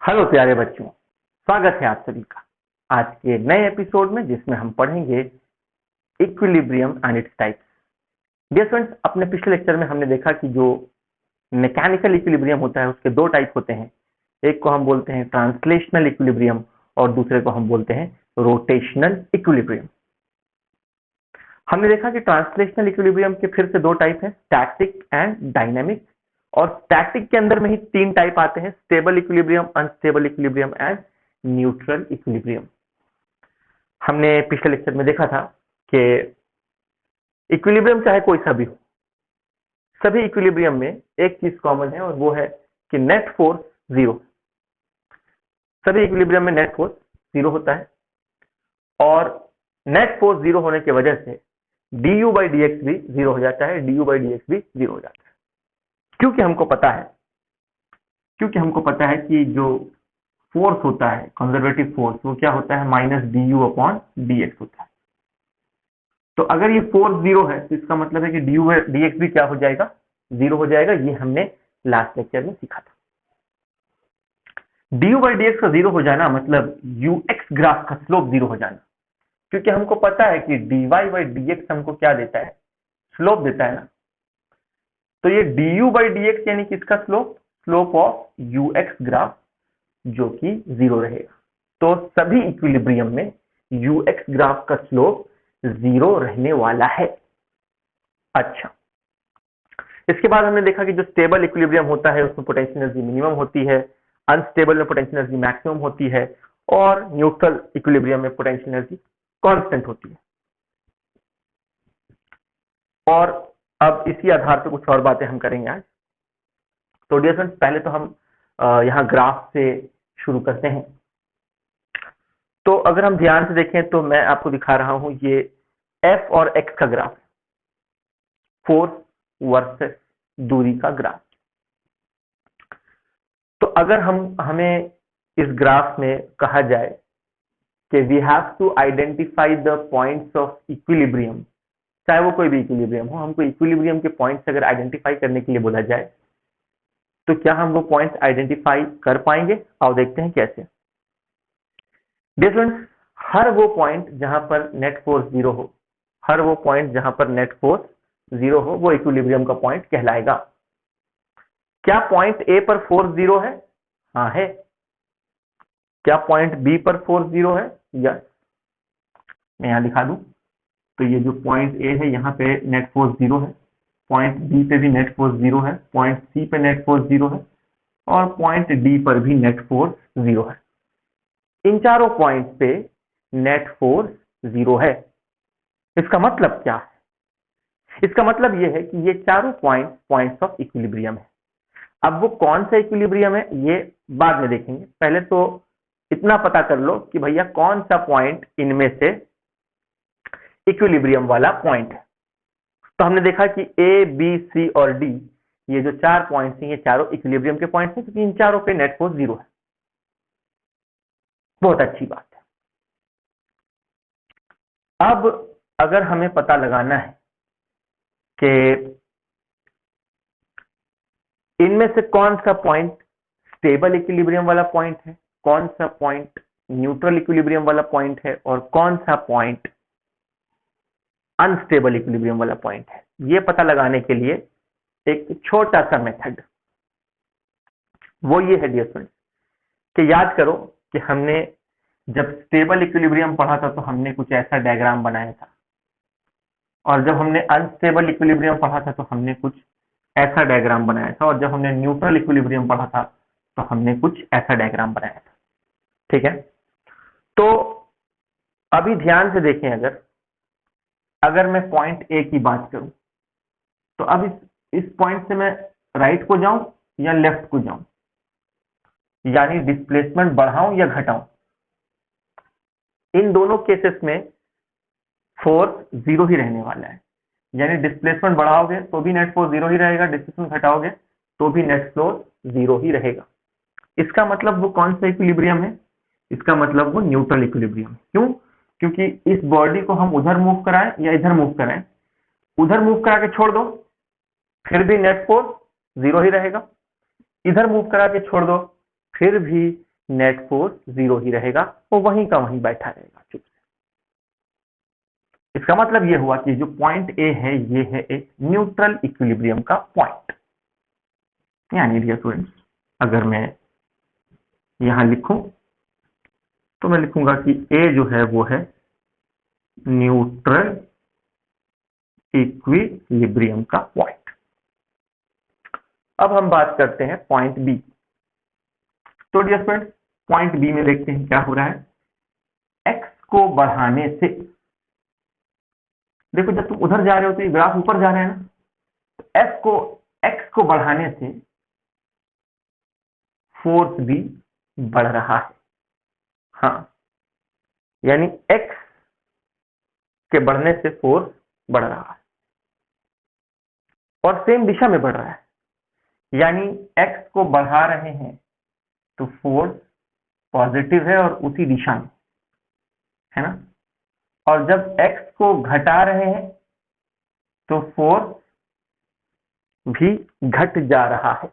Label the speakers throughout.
Speaker 1: Hello प्यारे बच्चों, स्वागत है आप सभी का आज के नए एपिसोड में जिसमें हम पढ़ेंगे equilibrium and its types. Dear students, अपने पिछले लेक्चर में हमने देखा कि जो मैकेनिकल इक्विलिब्रियम होता है उसके दो टाइप होते हैं। एक को हम बोलते हैं ट्रांसलेशनल इक्विलिब्रियम और दूसरे को हम बोलते हैं रोटेशनल इक्विलिब्रियम। हमने देखा कि ट्रांसलेशनल इक्विलिब्रियम के फिर से दो टाइप है, स्टैटिक एंड डायनेमिक। और स्टैटिक के अंदर में ही तीन टाइप आते हैं, stable equilibrium, unstable equilibrium and neutral equilibrium. हमने पिछले लेक्चर में देखा था कि इक्विलिब्रियम चाहे कोई सा भी हो, सभी इक्विलिब्रियम में एक चीज कॉमन है और वो है कि नेट फोर्स जीरो। सभी इक्विलिब्रियम में नेट फोर्स जीरो होता है और नेट फोर्स जीरो होने की वजह से du by dx भी जीरो हो जाता है, du by dx भी जीरो हो जाता है। क्योंकि हमको पता है कि जो फोर्स होता है, कंजर्वेटिव फोर्स, वो क्या होता है, माइनस du अपॉन dx होता है। तो अगर ये फोर्स जीरो है तो इसका मतलब है कि du by dx भी क्या हो जाएगा, जीरो हो जाएगा। ये हमने लास्ट लेक्चर में सीखा था। du by dx का जीरो हो जाना मतलब ux ग्राफ का स्लोप जीरो हो जाना, क्योंकि हमको पता है कि dy by dx हमको क्या देता है, स्लोप देता है ना। तो ये du by dx यानी किसका slope, slope of ux graph, जो कि जीरो रहेगा। तो सभी इक्विलिब्रियम में ux ग्राफ का स्लोप जीरो रहने वाला है। अच्छा, इसके बाद हमने देखा कि जो स्टेबल इक्विलिब्रियम होता है उसमें पोटेंशियल एनर्जी मिनिमम होती है, अनस्टेबल में पोटेंशियल एनर्जी मैक्सिमम होती है और न्यूट्रल इक्विलिब्रियम में पोटेंशियल एनर्जी कांस्टेंट होती है। और अब इसी आधार पर कुछ और बातें हम करेंगे आज। तो डियर फ्रेंड्स, पहले तो हम यहाँ ग्राफ से शुरू करते हैं। तो अगर हम ध्यान से देखें तो मैं आपको दिखा रहा हूं, ये f और x का ग्राफ, फोर्स वर्सेस दूरी का ग्राफ। तो अगर हमें इस ग्राफ में कहा जाए कि we have to identify the points of equilibrium, चाहे वो कोई भी इक्विलिब्रियम हो, हमको इक्विलिब्रियम के पॉइंट्स अगर आइडेंटिफाई करने के लिए बोला जाए तो क्या हम वो पॉइंट्स आइडेंटिफाई कर पाएंगे? आओ देखते हैं कैसे। डियर फ्रेंड्स, हर वो पॉइंट जहां पर नेट फोर्स जीरो हो, हर वो पॉइंट जहां पर नेट फोर्स जीरो हो, वो इक्विलिब्रियम का पॉइंट कहलाएगा। क्या पॉइंट ए पर फोर्स जीरो है? हाँ है। क्या पॉइंट बी पर फोर्स जीरो है? यस। मैं यहां दिखा दूं तो ये जो पॉइंट ए है यहाँ पे नेट फोर्स जीरो है, पॉइंट बी पे भी नेट फोर्स जीरो है, पॉइंट सी पे नेट फोर्स जीरो है और पॉइंट डी पर भी नेट फोर्स जीरो है। इन चारों पॉइंट पे नेट फोर्स जीरो है। इसका मतलब क्या है? इसका मतलब यह है कि ये चारों पॉइंट्स ऑफ इक्विलिब्रियम है। अब वो कौन सा इक्विलिब्रियम है ये बाद में देखेंगे, पहले तो इतना पता कर लो कि भैया कौन सा पॉइंट इनमें से इक्विलिब्रियम वाला पॉइंट है। तो हमने देखा कि ए बी सी और डी, ये जो चार पॉइंट्स हैं, ये चारों इक्विलिब्रियम के पॉइंट्स हैं, क्योंकि इन चारों पे नेट फोर्स जीरो है। बहुत अच्छी बात है। अब अगर हमें पता लगाना है कि इनमें से कौन सा पॉइंट स्टेबल इक्विलिब्रियम वाला पॉइंट है, कौन सा पॉइंट न्यूट्रल इक्विलिब्रियम वाला पॉइंट है और कौन सा पॉइंट अनस्टेबल इक्विलिब्रियम वाला पॉइंट है, ये पता लगाने के लिए एक छोटा सा मेथड, वो ये है डियर फ्रेंड्स, कि याद करो कि हमने जब स्टेबल इक्विलिब्रियम पढ़ा था तो हमने कुछ ऐसा डायग्राम बनाया था, और जब हमने अनस्टेबल इक्विलिब्रियम पढ़ा था तो हमने कुछ ऐसा डायग्राम बनाया था, और जब हमने न्यूट्रल इक्विलिब्रियम पढ़ा था तो हमने कुछ ऐसा डायग्राम बनाया था। ठीक है, तो अभी ध्यान से देखें, अगर मैं पॉइंट ए की बात करूं तो अब इस पॉइंट से मैं राइट को जाऊं या लेफ्ट को जाऊं, यानी डिस्प्लेसमेंट बढ़ाऊं या घटाऊं, इन दोनों केसेस में फोर्स जीरो ही रहने वाला है। यानी डिस्प्लेसमेंट बढ़ाओगे तो भी नेट फोर्स जीरो ही रहेगा, डिस्प्लेसमेंट घटाओगे तो भी नेट फोर्स जीरो ही रहेगा। इसका मतलब वो कौन सा इक्विलिब्रियम है? इसका मतलब वो न्यूट्रल इक्विलिब्रियम। क्यों? क्योंकि इस बॉडी को हम उधर मूव कराएं या इधर मूव कराएं, उधर मूव करा के छोड़ दो फिर भी नेट फोर्स जीरो ही रहेगा, इधर मूव करा के छोड़ दो फिर भी नेट फोर्स 0 ही रहेगा, वो वहीं का वहीं बैठा रहेगा चुप से। इसका मतलब ये हुआ कि जो पॉइंट ए है ये है एक न्यूट्रल इक्विलिब्रियम का पॉइंट। यानी डियर स्टूडेंट्स, अगर मैं यहां लिखूं तो मैं लिखूंगा कि ए जो है वो है न्यूट्रल इक्विलिब्रियम का पॉइंट। अब हम बात करते हैं पॉइंट बी। तो डियर फ्रेंड्स, पॉइंट बी में देखते हैं क्या हो रहा है। एक्स को बढ़ाने से, देखो जब तुम उधर जा रहे हो तो ये ग्राफ ऊपर जा रहा है ना, तो एक्स को बढ़ाने से फोर्स भी बढ़ रहा है। हाँ, यानी एक्स के बढ़ने से फोर्स बढ़ रहा है और सेम दिशा में बढ़ रहा है। यानी एक्स को बढ़ा रहे हैं तो फोर्स पॉजिटिव है और उसी दिशा में है ना, और जब एक्स को घटा रहे हैं तो फोर्स भी घट जा रहा है।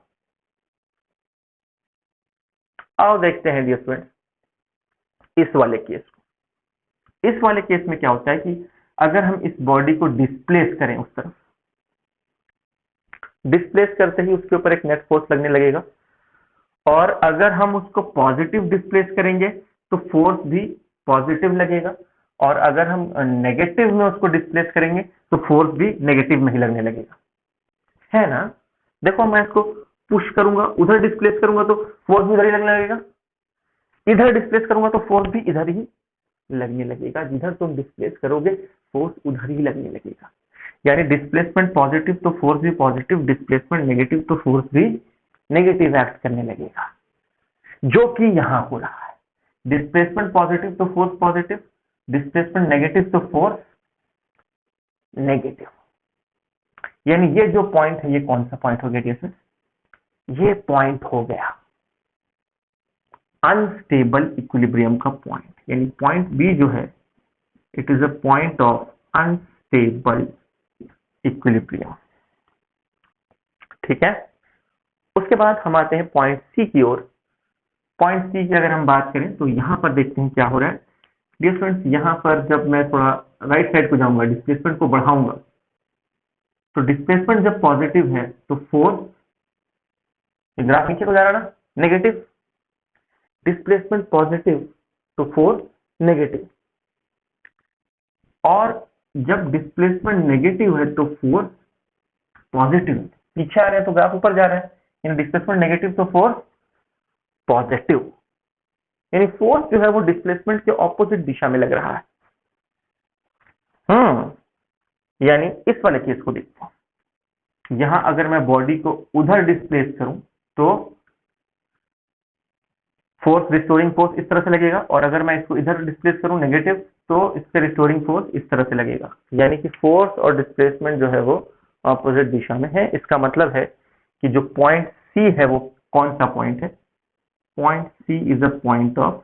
Speaker 1: आओ देखते हैं डियर स्टूडेंट इस वाले केस को। इस वाले केस में क्या होता है कि अगर हम इस बॉडी को डिस्प्लेस करें उस तरफ, डिस्प्लेस करते ही उसके ऊपर एक नेट फोर्स लगने लगेगा, और अगर हम उसको पॉजिटिव डिस्प्लेस करेंगे तो फोर्स भी पॉजिटिव लगेगा, और अगर हम नेगेटिव में उसको डिस्प्लेस करेंगे तो फोर्स भी नेगेटिव में ही लगने लगेगा, है ना। देखो मैं इसको पुश करूंगा, उधर डिस्प्लेस करूंगा तो फोर्स भी इधर ही लगने लगेगा, इधर डिस्प्लेस करूंगा तो फोर्स भी इधर ही लगने लगेगा। जिधर तुम डिस्प्लेस करोगे फोर्स उधर ही लगने लगेगा। यानी डिस्प्लेसमेंट पॉजिटिव तो फोर्स भी पॉजिटिव, डिस्प्लेसमेंट नेगेटिव तो फोर्स भी नेगेटिव एक्ट करने लगेगा, जो कि यहां हो रहा है। डिस्प्लेसमेंट पॉजिटिव तो फोर्स पॉजिटिव, डिस्प्लेसमेंट नेगेटिव तो फोर्स नेगेटिव। यानी ये जो पॉइंट है ये कौन सा पॉइंट हो गया डियर फ्रेंड्स? ये पॉइंट हो गया अनस्टेबल इक्विलिब्रियम का पॉइंट। यानी पॉइंट बी जो है it is a point of unstable equilibrium. ठीक है, उसके बाद हम आते हैं पॉइंट सी की ओर। पॉइंट सी की अगर हम बात करें तो यहां पर देखते हैं क्या हो रहा है डियर फ्रेंड्स। यहां पर जब मैं थोड़ा राइट साइड को जाऊंगा, डिस्प्लेसमेंट को बढ़ाऊंगा, तो डिस्प्लेसमेंट जब पॉजिटिव है तो फोर्स, ग्राफ नीचे को जा रहा है ना, नेगेटिव। डिस्प्लेसमेंट पॉजिटिव तो फोर्स नेगेटिव, और जब डिस्प्लेसमेंट नेगेटिव है तो फोर्स पॉजिटिव। पीछे आ रहे हैं तो ग्राफ ऊपर जा रहा है, यानी डिस्प्लेसमेंट नेगेटिव तो फोर्स पॉजिटिव। यानी फोर्स जो है वो डिस्प्लेसमेंट के ऑपोजिट दिशा में लग रहा है। यानी इस वाले केस को देखते हैं। यहां अगर मैं बॉडी को उधर डिस्प्लेस करूं तो फोर्स रिस्टोरिंग फोर्स इस तरह से लगेगा, और अगर मैं इसको इधर डिस्प्लेस करूं नेगेटिव तो इससे रिस्टोरिंग फोर्स इस तरह से लगेगा। यानी कि फोर्स और डिस्प्लेसमेंट जो है वो ऑपोजिट दिशा में है। इसका मतलब है कि जो पॉइंट सी है वो कौन सा पॉइंट है? Point C is a point of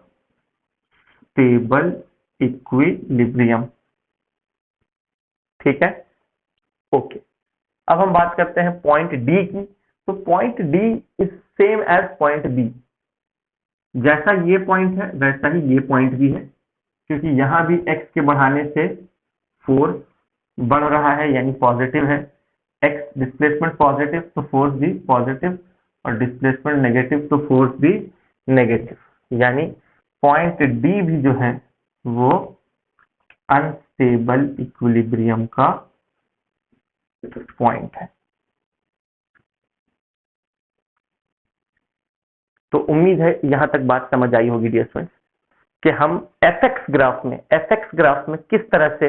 Speaker 1: stable equilibrium. ठीक है, ओके। अब हम बात करते हैं पॉइंट डी की। तो point D is same as point B. जैसा ये पॉइंट है वैसा ही ये पॉइंट भी है, क्योंकि यहां भी एक्स के बढ़ाने से फोर्स बढ़ रहा है, यानी पॉजिटिव है। एक्स डिस्प्लेसमेंट पॉजिटिव तो फोर्स भी पॉजिटिव, और डिस्प्लेसमेंट नेगेटिव तो फोर्स भी नेगेटिव। यानी पॉइंट डी भी जो है वो अनस्टेबल इक्विलिब्रियम का पॉइंट है। तो उम्मीद है यहां तक बात समझ आई होगी डियर फ्रेंड्स कि हम एफएक्स ग्राफ में किस तरह से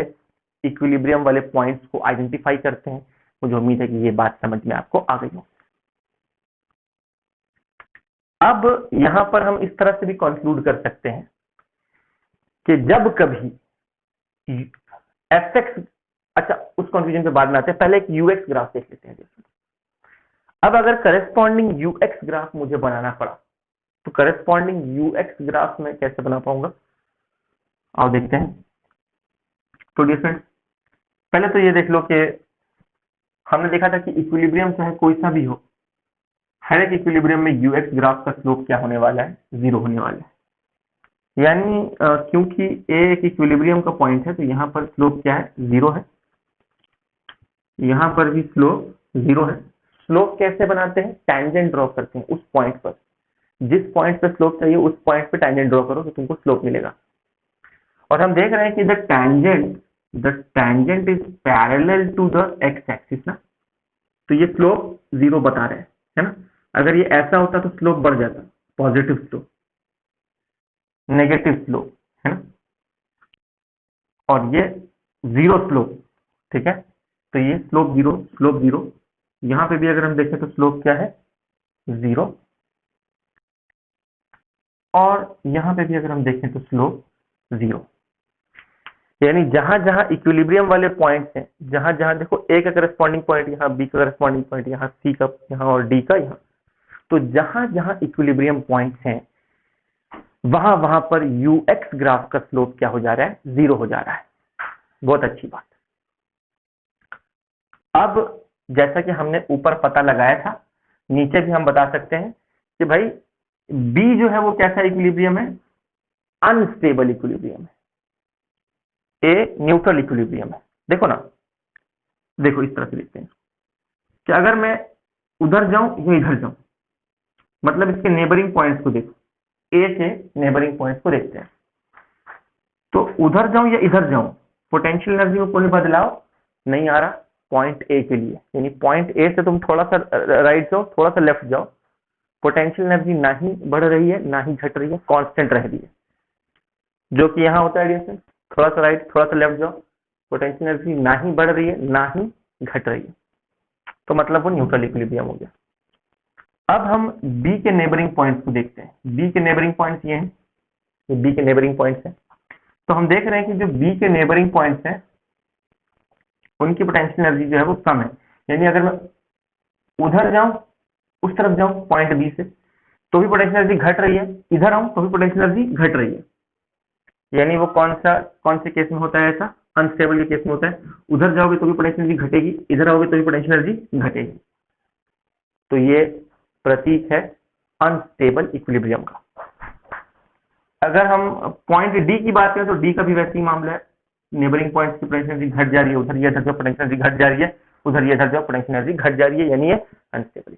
Speaker 1: इक्विलिब्रियम वाले पॉइंट्स को आइडेंटिफाई करते हैं। मुझे उम्मीद है कि ये बात समझ में आपको आ गई हो। अब यहां पर हम इस तरह से भी कंक्लूड कर सकते हैं कि जब कभी एफएक्स, अच्छा उस कंक्लूजन के बाद में आते हैं, पहले एक यूएक्स ग्राफ देख लेते हैं। अब अगर करस्पॉन्डिंग यूएक्स ग्राफ मुझे बनाना पड़ा तो करस्पॉन्डिंग यूएक्स ग्राफ में कैसे बना पाऊंगा, आओ देखते हैं। तो डिफरेंट, पहले तो ये देख लो कि हमने देखा था कि इक्विलिब्रियम चाहे कोई सा भी हो, हर एक इक्विलिब्रियम में यूएक्स ग्राफ का स्लोप क्या होने वाला है, 0 होने वाला है। यानी क्योंकि ए एक इक्विलिब्रियम का पॉइंट है तो यहाँ पर स्लोप क्या है, 0 है, यहाँ पर भी स्लोप 0 है। स्लोप कैसे बनाते हैं, टैंजेंट ड्रॉ करते हैं उस पॉइंट पर, जिस पॉइंट पर स्लोप चाहिए उस पॉइंट पे टैंजेंट ड्रॉ करो तो तुमको स्लोप मिलेगा। और हम देख रहे हैं कि the tangent is parallel to the x axis ना, तो ये स्लोप 0 बता रहे हैं, है ना। अगर ये ऐसा होता तो स्लोप बढ़ जाता, पॉजिटिव स्लोप, नेगेटिव स्लोप, है ना, और ये 0 स्लोप, ठीक है। तो ये स्लोप 0, यहाँ पे भी अगर हम देखें तो स्लोप क्या है, 0, और यहाँ पे भी अगर हम देखें तो स्लोप 0। यानी जहां जहां इक्विलिब्रियम वाले पॉइंट्स हैं, जहां जहां देखो ए का करस्पॉन्डिंग पॉइंट यहाँ, बी का करस्पॉन्डिंग पॉइंट यहाँ, सी का यहाँ और डी का यहाँ, तो जहां जहां इक्विलिब्रियम पॉइंट्स हैं वहां वहां पर यूएक्स ग्राफ का स्लोप क्या हो जा रहा है, 0 हो जा रहा है। बहुत अच्छी बात। अब जैसा कि हमने ऊपर पता लगाया था, नीचे भी हम बता सकते हैं कि भाई बी जो है वो कैसा इक्विलिब्रियम है, अनस्टेबल इक्विलिब्रियम है, ए न्यूट्रल इक्विलिब्रियम है। देखो ना, देखो इस तरह से लिखते हैं कि अगर मैं उधर जाऊं या इधर जाऊं, मतलब इसके नेबरिंग पॉइंट्स को देखो, ए के नेबरिंग पॉइंट्स को देखते हैं, तो उधर जाऊं या इधर जाऊं पोटेंशियल एनर्जी में कोई बदलाव नहीं आ रहा पॉइंट ए के लिए। यानी पॉइंट ए से तुम थोड़ा सा राइट जाओ, थोड़ा सा लेफ्ट जाओ, पोटेंशियल एनर्जी ना ही बढ़ रही है ना ही घट रही है, कांस्टेंट रह रही है, जो कि यहाँ होता है एडिशन। थोड़ा सा राइट थोड़ा सा लेफ्ट जाओ, पोटेंशियल एनर्जी ना ही बढ़ रही है ना ही घट रही है, तो मतलब वो न्यूट्रल इक्विलिब्रियम हो गया। अब हम बी के नेबरिंग पॉइंट्स को देखते हैं। बी के नेबरिंग पॉइंट्स ये हैं, ये बी के नेबरिंग पॉइंट्स हैं। तो हम देख रहे हैं कि जो बी के नेबरिंग पॉइंट्स हैं उनकी पोटेंशियल एनर्जी जो है वो कम है। यानी अगर मैं उधर जाऊं, उस तरफ जाऊं पॉइंट बी से, तो भी पोटेंशियल एनर्जी घट रही है, इधर आऊं तो भी पोटेंशियल एनर्जी घट रही है। यानी वो कौन से केस में होता है ऐसा, अनस्टेबल के केस में होता है। उधर जाओगे तो भी पोटेंशियल एनर्जी घटेगी, इधर आओगे तो भी पोटेंशियल एनर्जी घटेगी। तो ये प्रतीक है अनस्टेबल इक्विलिब्रियम का। अगर हम पॉइंट डी की बात करें तो डी का भी वैसे ही मामला है, नेबरिंग पॉइंट्स की पोटेंशियल एनर्जी घट जा रही है, उधर ये इधर पोटेंशियल एनर्जी घट जा रही है, उधर ये इधर पोटेंशियल एनर्जी घट जा रही है, यानी ये अनस्टेबल।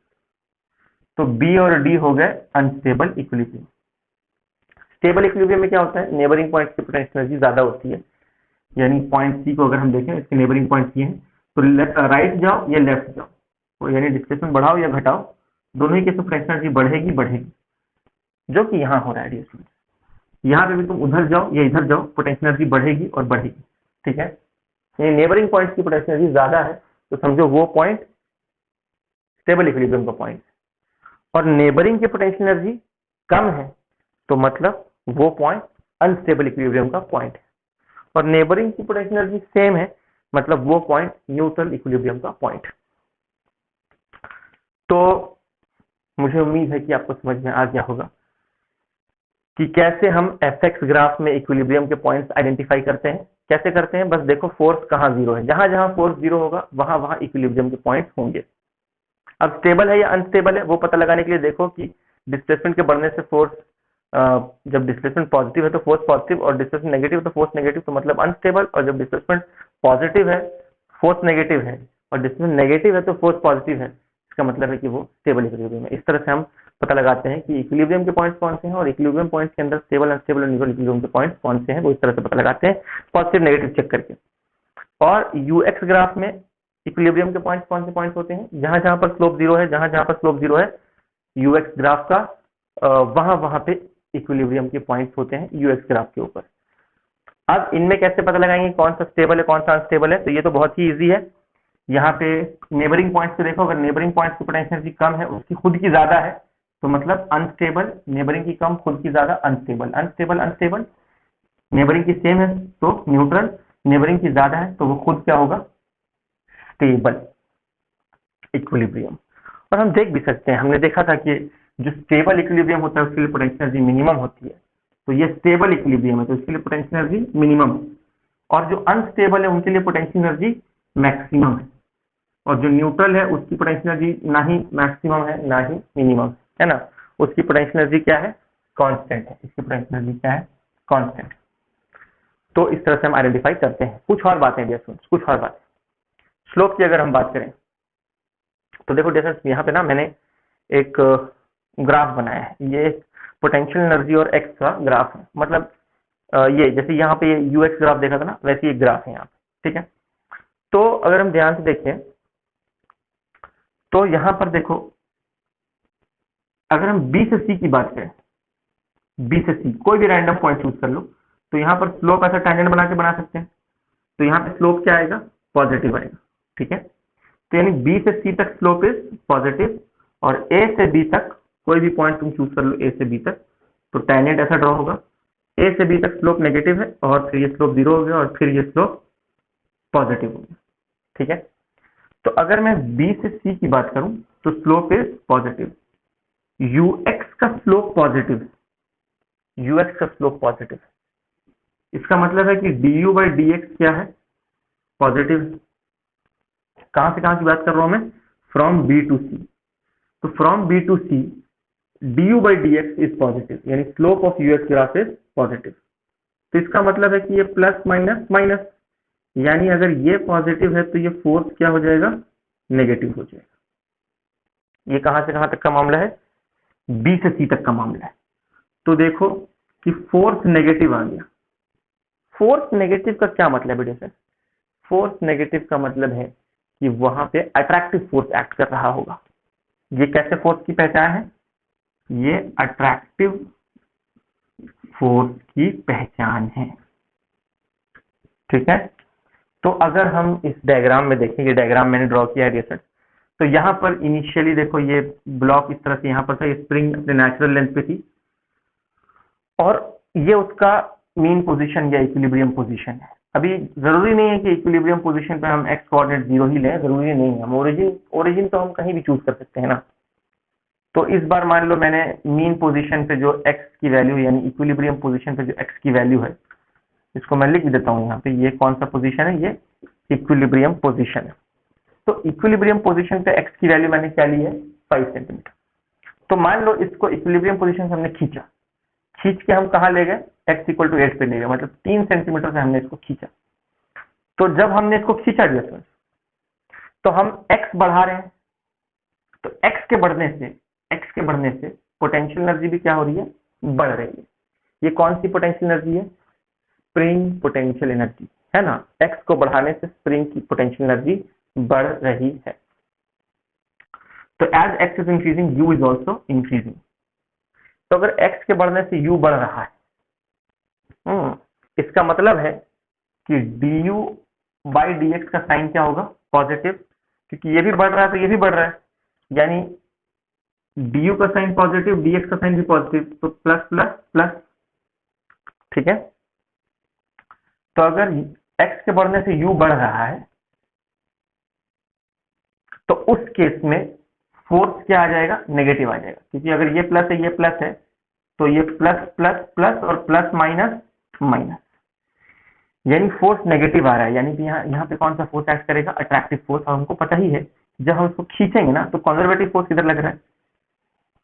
Speaker 1: तो बी और डी हो गए अनस्टेबल इक्विलिब्रियम। स्टेबल इक्विलिब्रियम में क्या होता है, नेबरिंग पॉइंट्स की पोटेंशियल एनर्जी ज्यादा होती है। यानी पॉइंट सी को अगर हम देखें, इसके नेबरिंग पॉइंट ये हैं, तो राइट जाओ या लेफ्ट जाओ, तो यानी डिस्प्लेसमेंट बढ़ाओ या घटाओ, दोनों ही केस में पोटेंशियल एनर्जी बढ़ेगी, जो कि यहाँ हो रहा है डिस्प्लेसमेंट। यहाँ पे भी तुम उधर जाओ या इधर जाओ, पोटेंशियल एनर्जी बढ़ेगी और बढ़ेगी, ठीक है। ये नेबरिंग पॉइंट्स की पोटेंशियल एनर्जी ज्यादा है तो समझो वो पॉइंट स्टेबल इक्विलिब्रियम का पॉइंट, और नेबरिंग की पोटेंशियल एनर्जी कम है तो मतलब वो पॉइंट अनस्टेबल इक्विलिब्रियम का पॉइंट है, और नेबरिंग की पोटेंशियल एनर्जी सेम है मतलब वो पॉइंट न्यूट्रल इक्विलिब्रियम का पॉइंट है। तो मुझे उम्मीद है कि आपको समझ में आ गया होगा कि कैसे हम एफएक्स ग्राफ में इक्विलिब्रियम के पॉइंट्स आइडेंटिफाई करते हैं। कैसे करते हैं, बस देखो फोर्स कहाँ 0 है, जहां जहां फोर्स 0 होगा वहां वहां इक्विलिब्रियम के पॉइंट्स होंगे। अब स्टेबल है या अनस्टेबल है वो पता लगाने के लिए देखो कि डिस्प्लेसमेंट के बढ़ने से फोर्स, जब डिस्प्लेसमेंट पॉजिटिव है तो फोर्स पॉजिटिव, और डिस्प्लेसमेंट नेगेटिव तो फोर्स नेगेटिव, तो मतलब अनस्टेबल। और जब डिस्प्लेसमेंट पॉजिटिव है फोर्स नेगेटिव है, और डिस्प्लेसमेंट नेगेटिव है तो फोर्स पॉजिटिव है, इसका मतलब है कि वो स्टेबल इक्विलिब्रियम है। इस तरह से हम पता लगाते हैं कि इक्विलिब्रियम के पॉइंट्स कौन से हैं, और इक्विलिब्रियम पॉइंट्स के अंदर स्टेबल अनस्टेबल और न्यूट्रल इक्विलिब्रियम के पॉइंट्स कौन से हैं, वो इस तरह से पता लगाते हैं पॉजिटिव नेगेटिव चेक करके। और यूएक्स ग्राफ में इक्विलिब्रियम के पॉइंट्स कौन से पॉइंट्स होते हैं, जहां जहां पर स्लोप 0 है, जहां जहां पर स्लोप 0 है यूएक्स ग्राफ का, वहां वहां पे इक्विलिब्रियम के पॉइंट्स होते हैं यूएक्स ग्राफ के ऊपर। अब इनमें कैसे पता लगाएंगे कौन सा स्टेबल है कौन सा अनस्टेबल है, तो ये तो बहुत ही इजी है। यहाँ पे नेबरिंग पॉइंट्स को देखो, अगर नेबरिंग पॉइंट्स की पोटेंशियल एनर्जी कम है, उसकी खुद की ज्यादा है, तो मतलब अनस्टेबल, नेबरिंग की कम खुद की ज्यादा अनस्टेबल, अनस्टेबल अनस्टेबल, नेबरिंग की सेम है तो न्यूट्रल, नेबरिंग की ज्यादा है तो वो खुद क्या होगा, स्टेबल इक्विलिब्रियम। और हम देख भी सकते हैं, हमने देखा था कि जो स्टेबल इक्विलिब्रियम होता है उसके लिए पोटेंशियल एनर्जी मिनिमम होती है, तो ये स्टेबल इक्विलिब्रियम है तो इसके लिए पोटेंशियल एनर्जी मिनिमम है, और जो अनस्टेबल है उनके लिए पोटेंशियल एनर्जी मैक्सिमम है। और जो न्यूट्रल है उसकी पोटेंशियल एनर्जी ना ही मैक्सिमम है ना ही मिनिमम है ना, उसकी पोटेंशियल एनर्जी क्या है, कांस्टेंट है, इसकी पोटेंशियल एनर्जी क्या है, कांस्टेंट। तो इस तरह से हम आइडेंटिफाई करते हैं। कुछ और बातें डियर स्टूडेंट्स, कुछ और बातें स्लोप की अगर हम बात करें तो देखो डियर स्टूडेंट्स, यहाँ पे ना मैंने एक ग्राफ बनाया है, ये पोटेंशियल एनर्जी और एक्स का ग्राफ है। मतलब ये जैसे यहाँ पे ये यूएक्स ग्राफ देखा था ना, वैसे एक ग्राफ है यहाँ पे, ठीक है। तो अगर हम ध्यान से देखें तो यहाँ पर देखो, अगर हम बी से सी की बात करें, बी से सी कोई भी रैंडम पॉइंट चूज कर लो, तो यहाँ पर स्लोप ऐसा टेंजेंट बना के बना सकते हैं। तो यहाँ पे स्लोप क्या आएगा, पॉजिटिव आएगा, ठीक है। तो यानी बी से सी तक स्लोप इज पॉजिटिव, और ए से बी तक कोई भी पॉइंट तुम चूज कर लो, ए से बी तक, तो टेंजेंट ऐसा ड्रॉ होगा। ए से बी तक स्लोप नेगेटिव है, और फिर ये स्लोप 0 हो गया, और फिर ये स्लोप पॉजिटिव हो गया, ठीक है। तो अगर मैं बी से सी की बात करूं तो स्लोप इज पॉजिटिव, यूएक्स का स्लोप पॉजिटिव, यूएक्स का स्लोप पॉजिटिव, इसका मतलब है कि du बाई डी एक्स क्या है, पॉजिटिव। कहां से कहां की बात कर रहा हूं मैं, फ्रॉम बी टू सी। तो from B to C du by D X is positive, यानी slope of UX graph is positive. तो इसका मतलब है कि ये प्लस माइनस माइनस, यानी अगर ये पॉजिटिव है तो ये फोर्स क्या हो जाएगा, नेगेटिव हो जाएगा। ये कहां से कहां तक का मामला है, बी से सी तक का मामला है। तो देखो कि फोर्स नेगेटिव आ गया। फोर्स नेगेटिव का क्या मतलब है बेटे, फोर्स नेगेटिव का मतलब है कि वहां पे अट्रैक्टिव फोर्स एक्ट कर रहा होगा। ये कैसे फोर्स की पहचान है, ये अट्रैक्टिव फोर्स की पहचान है, ठीक है। तो अगर हम इस डायग्राम में देखें, ये डायग्राम मैंने ड्रॉ किया है सर, तो यहाँ पर इनिशियली देखो ये ब्लॉक इस तरह से यहाँ पर था, ये स्प्रिंग अपने नेचुरल लेंथ पे थी, और ये उसका मीन पोजीशन या इक्विलिब्रियम पोजीशन है। अभी जरूरी नहीं है कि इक्विलिब्रियम पोजीशन पे हम एक्स कोऑर्डिनेट 0 ही लें, जरूरी नहीं है। हम ओरिजिन तो हम कहीं भी चूज कर सकते हैं ना। तो इस बार मान लो मैंने मीन पोजीशन पे जो एक्स की वैल्यू, यानी इक्विलिब्रियम पोजीशन पे जो एक्स की वैल्यू है, इसको मैं लिख देता हूँ यहाँ पे, ये कौन सा पोजीशन है, ये इक्विलिब्रियम पोजीशन है। तो इक्विलिब्रियम पोजीशन पे एक्स की वैल्यू मैंने क्या ली है, 5 सेंटीमीटर। तो मान लो इसको इक्विलिब्रियम पोजीशन से हमने खींचा, खींच के हम कहा ले गए, x इक्वल टू 8 पे ले गए, मतलब 3 सेंटीमीटर से हमने इसको खींचा। तो जब हमने इसको खींचा दिया तो हम x बढ़ा रहे हैं, तो x के बढ़ने से पोटेंशियल एनर्जी भी क्या हो रही है, बढ़ रही है। ये कौन सी पोटेंशियल एनर्जी है, स्प्रिंग पोटेंशियल एनर्जी है ना। x को बढ़ाने से स्प्रिंग की पोटेंशियल एनर्जी बढ़ रही है। तो as x is increasing u is also increasing. तो अगर x के बढ़ने से u बढ़ रहा है, इसका मतलब है कि du बाई डी एक्स का साइन क्या होगा, पॉजिटिव, क्योंकि ये भी बढ़ रहा है तो ये भी बढ़ रहा है, यानी du का साइन पॉजिटिव, dx का साइन भी पॉजिटिव, तो प्लस प्लस प्लस, ठीक है। तो अगर x के बढ़ने से u बढ़ रहा है तो उस केस में फोर्स क्या आ जाएगा, नेगेटिव आ जाएगा, क्योंकि अगर ये प्लस है ये प्लस है, तो ये प्लस प्लस प्लस और प्लस माइनस माइनस, यानी फोर्स नेगेटिव आ रहा है। यानी कि यहाँ पे कौन सा फोर्स एक्ट करेगा, अट्रैक्टिव फोर्स। और हमको पता ही है जब हम इसको खींचेंगे ना तो कंजर्वेटिव फोर्स किधर लग रहा है,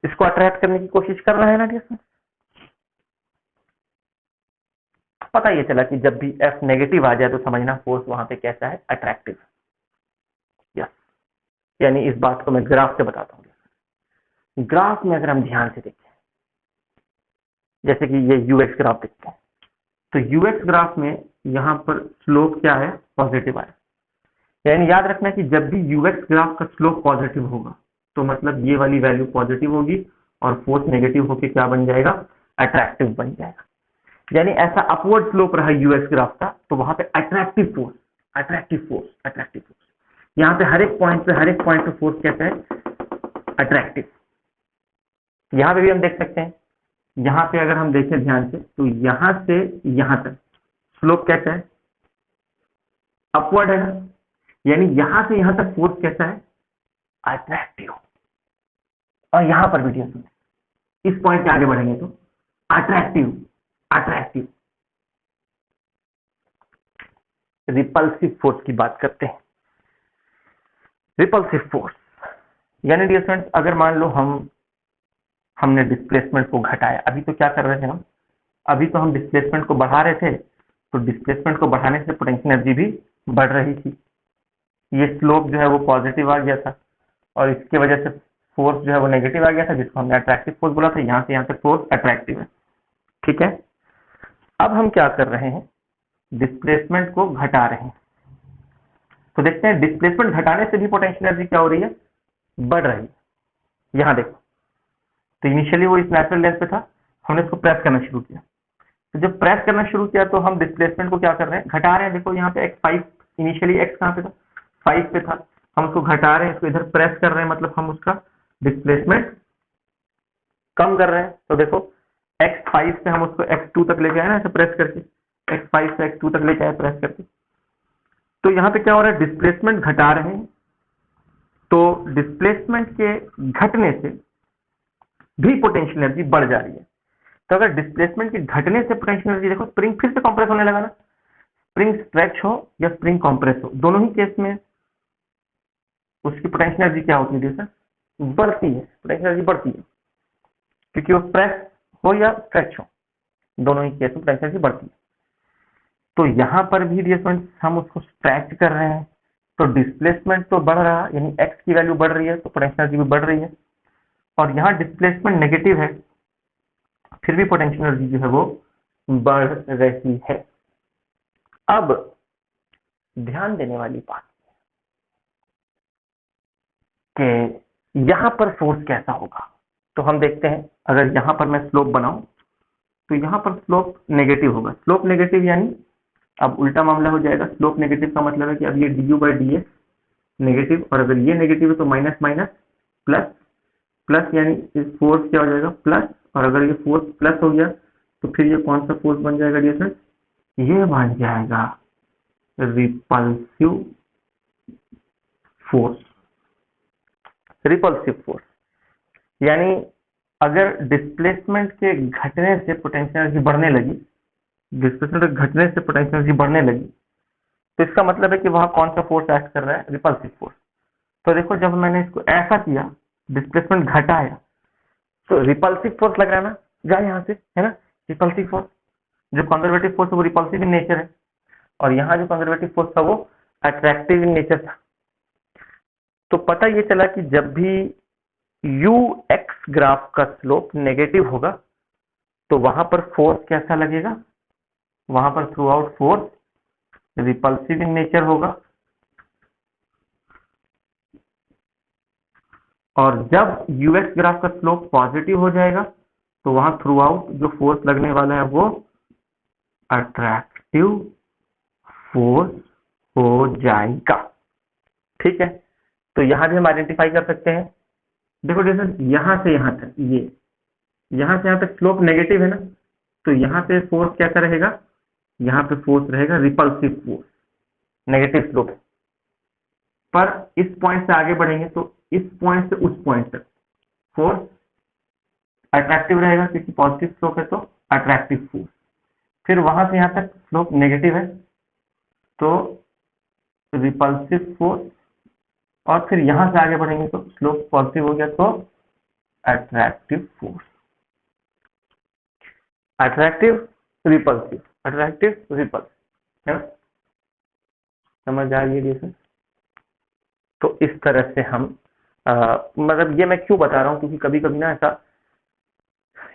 Speaker 1: इसको अट्रैक्ट करने की कोशिश कर रहा है ना डियर। पता ये चला कि जब भी F नेगेटिव आ जाए तो समझना फोर्स वहां पे कैसा है, अट्रैक्टिव। यस, यानी इस बात को मैं ग्राफ से बताता हूँ। ग्राफ में अगर हम ध्यान से देखें, जैसे कि ये यूएक्स ग्राफ देखते हैं, तो यूएक्स ग्राफ में यहाँ पर स्लोप क्या है, पॉजिटिव आया। यानी याद रखना कि जब भी यूएक्स ग्राफ का स्लोप पॉजिटिव होगा तो मतलब ये वाली वैल्यू पॉजिटिव होगी, और फोर्स नेगेटिव होकर क्या बन जाएगा, अट्रैक्टिव बन जाएगा। यानी ऐसा अपवर्ड स्लोप रहा यूएक्स ग्राफ का, तो वहां पे attractive force, attractive force, attractive force, यहाँ पे हर एक पॉइंट पे फोर्स कैसा है, अट्रैक्टिव। यहाँ पे भी हम देख सकते हैं, यहाँ पे अगर हम देखें ध्यान से तो यहाँ से यहाँ तक स्लोप कैसा है, अपवर्ड है ना। यानी यहाँ से यहाँ तक फोर्स कैसा है, अट्रैक्टिव। और यहाँ पर भी इस पॉइंट से आगे बढ़ेंगे तो अट्रैक्टिव, अट्रैक्टिव। रिपल्सिव फोर्स की बात करते हैं। रिपल्सिव फोर्स यानी डियर फ्रेंड्स, अगर मान लो हमने डिस्प्लेसमेंट को घटाया, अभी तो क्या कर रहे थे हम, अभी तो हम डिस्प्लेसमेंट को बढ़ा रहे थे, तो डिस्प्लेसमेंट को बढ़ाने से पोटेंशियल एनर्जी भी बढ़ रही थी। ये स्लोप जो है वो पॉजिटिव आ गया था और इसकी वजह से फोर्स जो है वो नेगेटिव आ गया था, जिसको हमने अट्रैक्टिव फोर्स बोला था। यहाँ से यहाँ तक फोर्स अट्रैक्टिव है, ठीक है। अब हम क्या कर रहे हैं, डिस्प्लेसमेंट को घटा रहे हैं। तो देखते हैं डिस्प्लेसमेंट घटाने से भी पोटेंशियल एनर्जी क्या हो रही है, बढ़ रही है। यहाँ देखो, तो इनिशियली वो इस नेचुरल लेंथ पे था, हमने इसको प्रेस करना शुरू किया। तो जब प्रेस करना शुरू किया तो हम डिस्प्लेसमेंट को क्या कर रहे हैं, घटा रहे हैं। देखो यहाँ पे x5, इनिशियली x कहाँ पे था, 5 पे था, हम उसको घटा रहे हैं, इसको इधर प्रेस कर रहे हैं, मतलब हम उसका डिस्प्लेसमेंट कम कर रहे हैं। तो देखो x5 से हम उसको x2 तक लेके आए ना, ऐसे प्रेस करके, x5 से x2 तक लेके आए प्रेस करके। तो यहाँ पे क्या हो रहा है, डिस्प्लेसमेंट घटा रहे हैं, तो डिस्प्लेसमेंट के घटने से भी पोटेंशियल एनर्जी बढ़ जा रही है। तो अगर डिस्प्लेसमेंट के घटने से पोटेंशियल एनर्जी, देखो स्प्रिंग फिर से कंप्रेस होने लगा ना, स्प्रिंग स्ट्रेच हो या स्प्रिंग कंप्रेस हो, दोनों ही केस में उसकी पोटेंशियल एनर्जी क्या होती है, बढ़ती है, पोटेंशियल एनर्जी बढ़ती है, क्योंकि वो प्रेस हो या स्ट्रेच हो, दोनों ही केस में पोटेंशियल एनर्जी बढ़ती है। तो यहाँ पर भी डिस्प्लेसमेंट हम उसको स्ट्रेच कर रहे हैं, तो डिस्प्लेसमेंट तो बढ़ रहा है, यानी एक्स की वैल्यू बढ़ रही है, तो पोटेंशियल एनर्जी भी बढ़ रही है। और यहाँ डिस्प्लेसमेंट नेगेटिव है, फिर भी पोटेंशियल एनर्जी जो है वो बढ़ रही है। अब ध्यान देने वाली बात कि यहाँ पर फोर्स कैसा होगा, तो हम देखते हैं। अगर यहाँ पर मैं स्लोप बनाऊं तो यहाँ पर स्लोप नेगेटिव होगा। स्लोप नेगेटिव यानी अब उल्टा मामला हो जाएगा। स्लोप नेगेटिव का मतलब है कि अब ये du by D S negative, और अगर ये नेगेटिव है तो माइनस माइनस प्लस प्लस, यानी फोर्स क्या हो जाएगा, प्लस। और अगर ये फोर्स प्लस हो गया तो फिर ये कौन सा फोर्स बन जाएगा डियर फ्रेंड्स, ये बन जाएगा रिपल्सिव फोर्स। रिपल्सिव फोर्स यानी अगर डिस्प्लेसमेंट के घटने से पोटेंशियल एनर्जी बढ़ने लगी, डिस्प्लेसमेंट के घटने से पोटेंशियल एनर्जी बढ़ने लगी, तो इसका मतलब है कि वहां कौन सा फोर्स एक्ट कर रहा है, रिपल्सिव फोर्स। तो देखो जब मैंने इसको ऐसा किया, डिस्प्लेसमेंट घटाया, तो रिपल्सिव फोर्स लग रहा है ना, जा यहाँ से, है ना, रिपल्सिव फोर्स। जो कंजर्वेटिव फोर्स है वो रिपल्सिव इन नेचर है, और यहाँ जो कंजर्वेटिव फोर्स था वो अट्रैक्टिव इन नेचर था। तो पता ये चला कि जब भी यू एक्स ग्राफ का स्लोप नेगेटिव होगा तो वहां पर फोर्स कैसा लगेगा, वहां पर through out force repulsive in nature होगा। और जब यूएक्स ग्राफ का स्लोप पॉजिटिव हो जाएगा तो वहां थ्रू आउट जो फोर्स लगने वाला है वो अट्रैक्टिव फोर्स हो जाएगा, ठीक है। तो यहां भी हम आइडेंटिफाई कर सकते हैं। देखो जैसे यहां से यहां तक, ये यहां से यहां तक स्लोप नेगेटिव है ना, तो यहाँ पे फोर्स कैसा रहेगा, यहाँ पे फोर्स रहेगा रिपल्सिव फोर्स, नेगेटिव स्लोप है। पर इस पॉइंट से आगे बढ़ेंगे तो इस पॉइंट से उस पॉइंट तक फोर्स अट्रैक्टिव रहेगा, क्योंकि पॉजिटिव स्लोप है तो अट्रैक्टिव फोर्स। फिर वहां से यहाँ तक स्लोप नेगेटिव है तो रिपल्सिव फोर्स, और फिर यहां से आगे बढ़ेंगे तो स्लोप पॉजिटिव हो गया तो attractive force. Attractive repulsive, attractive repulsive, है ना, समझ आ रही है। तो इस तरह से हम मतलब ये मैं क्यों बता रहा हूँ, क्योंकि कभी कभी ना ऐसा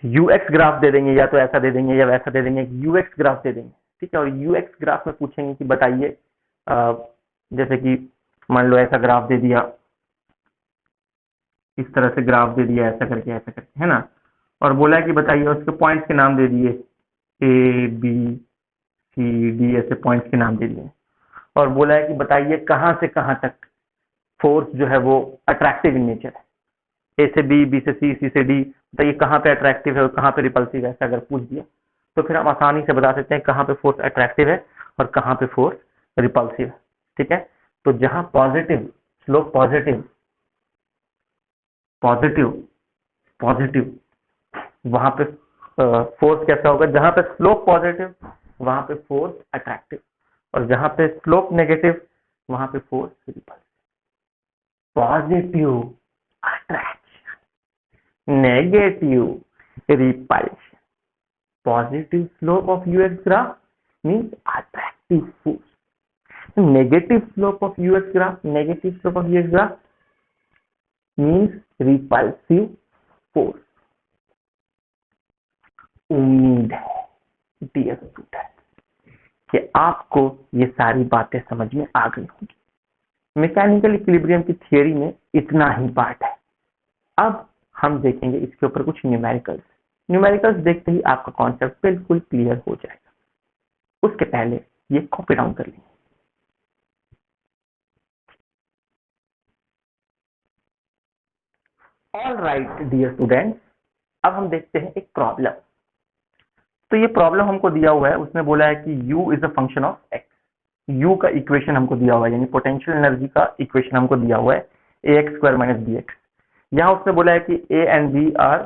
Speaker 1: यूएक्स ग्राफ दे देंगे, या तो ऐसा दे देंगे या वैसा दे देंगे, यूएक्स ग्राफ दे देंगे, ठीक है। और यूएक्स ग्राफ में पूछेंगे कि बताइए, जैसे कि मान लो ऐसा ग्राफ दे दिया, इस तरह से ग्राफ दे दिया, ऐसा करके, है ना, और बोला कि बताइए, उसके पॉइंट्स के नाम दे दिए, ए बी सी डी, ऐसे पॉइंट्स के नाम दे दिए, और बोला है कि बताइए कहां से कहां तक फोर्स जो है वो अट्रैक्टिव इन नेचर है, ए से बी, बी से सी, सी से डी, बताइए कहां पे अट्रैक्टिव है और कहां पे रिपल्सिव है। ऐसा अगर पूछ दिया तो फिर हम आसानी से बता सकते हैं कहां पे फोर्स अट्रैक्टिव है और कहां पे फोर्स रिपल्सिव है, ठीक है। तो जहां positive slope, positive positive positive, वहां पे फोर्स कैसा होगा, जहां पे स्लोप पॉजिटिव वहां पे फोर्स अट्रैक्टिव, और जहां पे स्लोप नेगेटिव वहां पे force repulsive. Positive attraction, negative repulsion. Positive slope of UX graph means attractive force, negative slope of US graph means repulsive force। उम्मीद है डियर स्टूडेंट कि आपको ये सारी बातें समझ में आ गई होंगी। मैकेनिकल इक्विलिब्रियम की थियरी में इतना ही पार्ट है। अब हम देखेंगे इसके ऊपर कुछ न्यूमेरिकल्स देखते ही आपका कॉन्सेप्ट बिल्कुल क्लियर हो जाएगा। उसके पहले ये कॉपी डाउन कर लेंगे। ऑल राइट डियर स्टूडेंट्स, अब हम देखते हैं एक प्रॉब्लम। तो ये प्रॉब्लम हमको दिया हुआ है, उसने बोला है कि u is a function of x। u का इक्वेशन हमको दिया हुआ है, यानी पोटेंशियल एनर्जी का इक्वेशन हमको दिया हुआ है ax² - bx। यहाँ उसने बोला है कि a and b are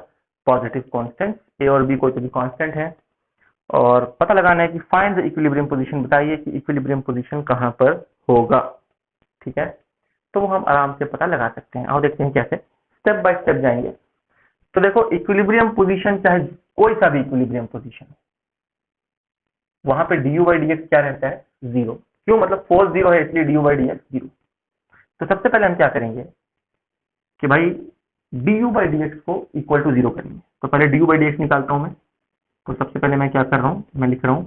Speaker 1: positive constant, a और b कोई तो भी कांस्टेंट है, और पता लगाना है कि फाइंड द इक्विलिब्रियम पोजीशन। बताइए कि इक्विलिब्रियम पोजीशन कहाँ पर होगा। ठीक है, तो वो हम आराम से पता लगा सकते हैं। और देखते हैं कैसे, स्टेप बाय स्टेप जाएंगे। तो देखो, इक्विलिब्रियम पोजीशन चाहे कोई सा भी इक्विलिब्रियम पोजीशन, वहां पे du/dx क्या रहता है, 0। क्यों, मतलब फोर्स 0 है इसलिए du/dx 0। तो सबसे पहले हम क्या करेंगे कि भाई du/dx को इक्वल टू 0 करेंगे। तो पहले du/dx निकालता हूं मैं। तो सबसे पहले मैं क्या कर रहा हूं, मैं लिख रहा हूं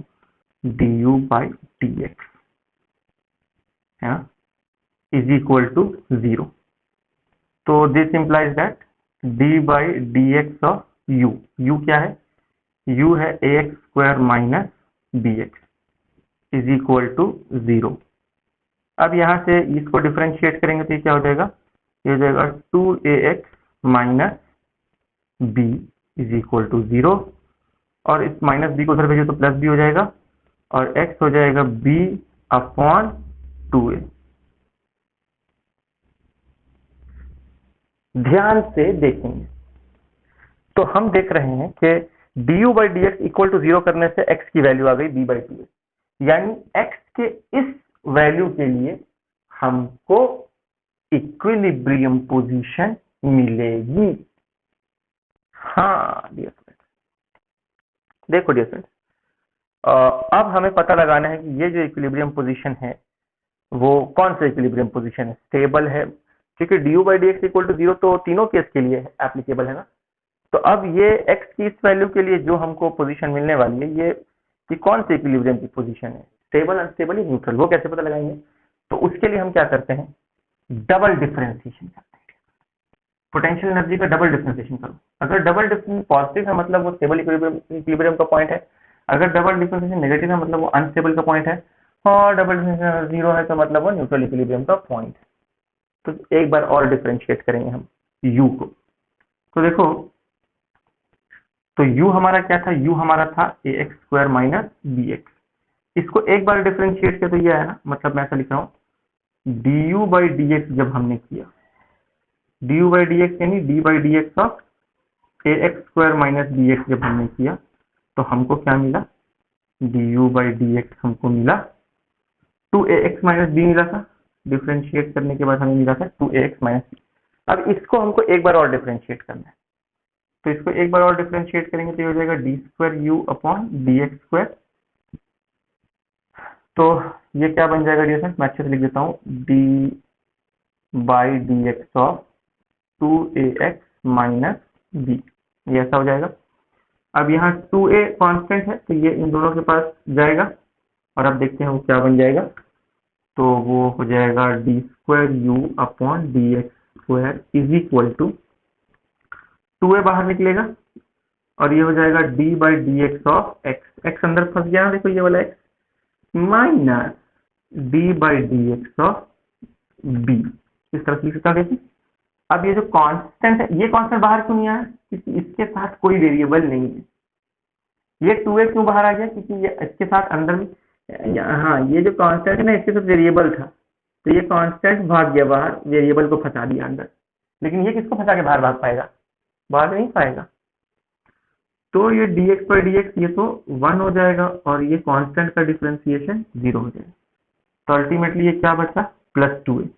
Speaker 1: du/dx है इज इक्वल टू 0। तो this implies that d/dx of u क्या है, u है ax² - bx is equal to 0। अब यहां से इसको डिफरेंशिएट करेंगे तो ये क्या हो जाएगा, ये हो जाएगा 2ax - b is equal to 0। और इस माइनस बी को उधर भेजो तो प्लस बी हो जाएगा, और x हो जाएगा b/2a। ध्यान से देखेंगे तो हम देख रहे हैं कि du/dx इक्वल टू 0 करने से x की वैल्यू आ गई b/2a, यानी x के इस वैल्यू के लिए हमको इक्विलिब्रियम पोजीशन मिलेगी। हाँ डियर फ्रेंड्स, देखो डियर फ्रेंड्स, अब हमें पता लगाना है कि ये जो इक्विलिब्रियम पोजीशन है वो कौन सा इक्विलिब्रियम पोजीशन है, स्टेबल है, क्योंकि du/dx इक्वल टू 0 तो तीनों केस के लिए एप्लीकेबल है ना। तो अब ये x की इस वैल्यू के लिए जो हमको पोजीशन मिलने वाली है, ये कि कौन से इक्विलिब्रियम की पोजीशन है, स्टेबल, अनस्टेबल या न्यूट्रल, वो कैसे पता लगाएंगे। तो उसके लिए हम क्या करते हैं, डबल डिफरेंशिएशन करते हैं। पोटेंशियल एनर्जी का डबल डिफरेंशिएशन करो। अगर डबल डिफरेंशिएशन पॉजिटिव है मतलब वो स्टेबल इक्विलिब्रियम का पॉइंट है, अगर डबल डिफरेंशिएशन नेगेटिव है मतलब वो अनस्टेबल का पॉइंट है, और डबल डिफरेंशिएशन 0 है तो मतलब वो न्यूट्रल इक्विलिब्रियम का पॉइंट है। तो एक बार और डिफरेंशिएट करेंगे हम u को। तो देखो, तो u हमारा क्या था, u हमारा था ax² - bx। इसको एक बार डिफरेंशिएट किया तो ये आया ना, मतलब मैं ऐसा लिख रहा हूं du/dx जब हमने किया, du/dx यानी d/dx ऑफ ax² - bx जब हमने किया तो हमको क्या मिला, du/dx हमको मिला 2ax - b मिला था। डिफरेंशिएट करने के बाद हमें मिला था 2ax - b। अब इसको हमको एक बार और डिफरेंशिएट करना है, तो इसको एक बार और डिफरेंशिएट करेंगे तो ये हो जाएगा d²u/dx²। तो ये क्या बन जाएगा डियर फ्रेंड्स, मैं अच्छे से लिख देता हूँ, d/dx ऑफ 2ax - b, ये ऐसा हो जाएगा। अब यहाँ 2a कांस्टेंट है तो ये इन दोनों के पास जाएगा, और अब देखते हैं वो क्या बन जाएगा। तो वो हो जाएगा d²u/dx² is equal to 2a बाहर निकलेगा, और ये हो जाएगा d/dx ऑफ x अंदर फंस गया ना, देखो ये वाला x, minus d/dx of b। इस तरह से लिख सकता हूं। अब ये जो कांस्टेंट है, ये कांस्टेंट बाहर क्यों नहीं आया, क्योंकि इसके साथ कोई वेरिएबल नहीं है। ये 2a क्यों बाहर आ गया, क्योंकि ये इसके साथ अंदर में, हाँ ये जो कांस्टेंट है ना इसके साथ वेरिएबल था, तो ये कांस्टेंट भाग गया बाहर, वेरिएबल को फंसा दिया अंदर। लेकिन ये किसको फंसा के बाहर भाग पाएगा, बाहर नहीं पाएगा। तो ये dx/dx ये तो 1 हो जाएगा, और ये कांस्टेंट का डिफरेंशिएशन 0 हो जाएगा। तो अल्टीमेटली ये क्या बचा, +2a।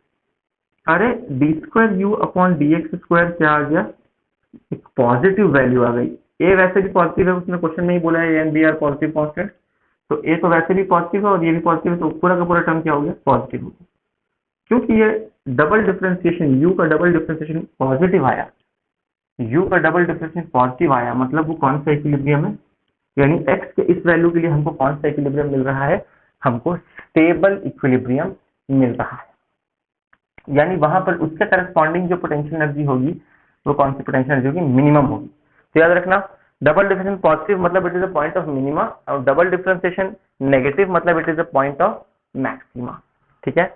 Speaker 1: अरे D square you upon D x square क्या आ गया, एक पॉजिटिव वैल्यू आ गई। ए वैसे भी पॉजिटिव है, उसने क्वेश्चन में ही बोला है and B are positive constant, तो ए तो वैसे भी पॉजिटिव है और ये भी पॉजिटिव है, तो पूरा का पूरा टर्म क्या हो गया, पॉजिटिव हो गया। क्योंकि ये डबल डिफरेंशिएशन, यू का डबल डिफरेंशिएशन पॉजिटिव आया, यू का डबल डिफरेंशिएशन पॉजिटिव आया, मतलब वो कौन सा इक्विलिब्रियम है, यानी एक्स के इस वैल्यू के लिए हमको कौन सा इक्विलिब्रियम मिल रहा है, हमको स्टेबल इक्विलिब्रियम मिल रहा है। यानी वहां पर उसके करस्पॉन्डिंग जो पोटेंशियल एनर्जी होगी वो कौन सी पोटेंशियल एनर्जी होगी, मिनिमम होगी। तो याद रखना, डबल डिफरेंशिएशन पॉजिटिव मतलब it is a point of minima, और डबल डिफरेंशिएशन नेगेटिव मतलब it is a point of maxima. ठीक है,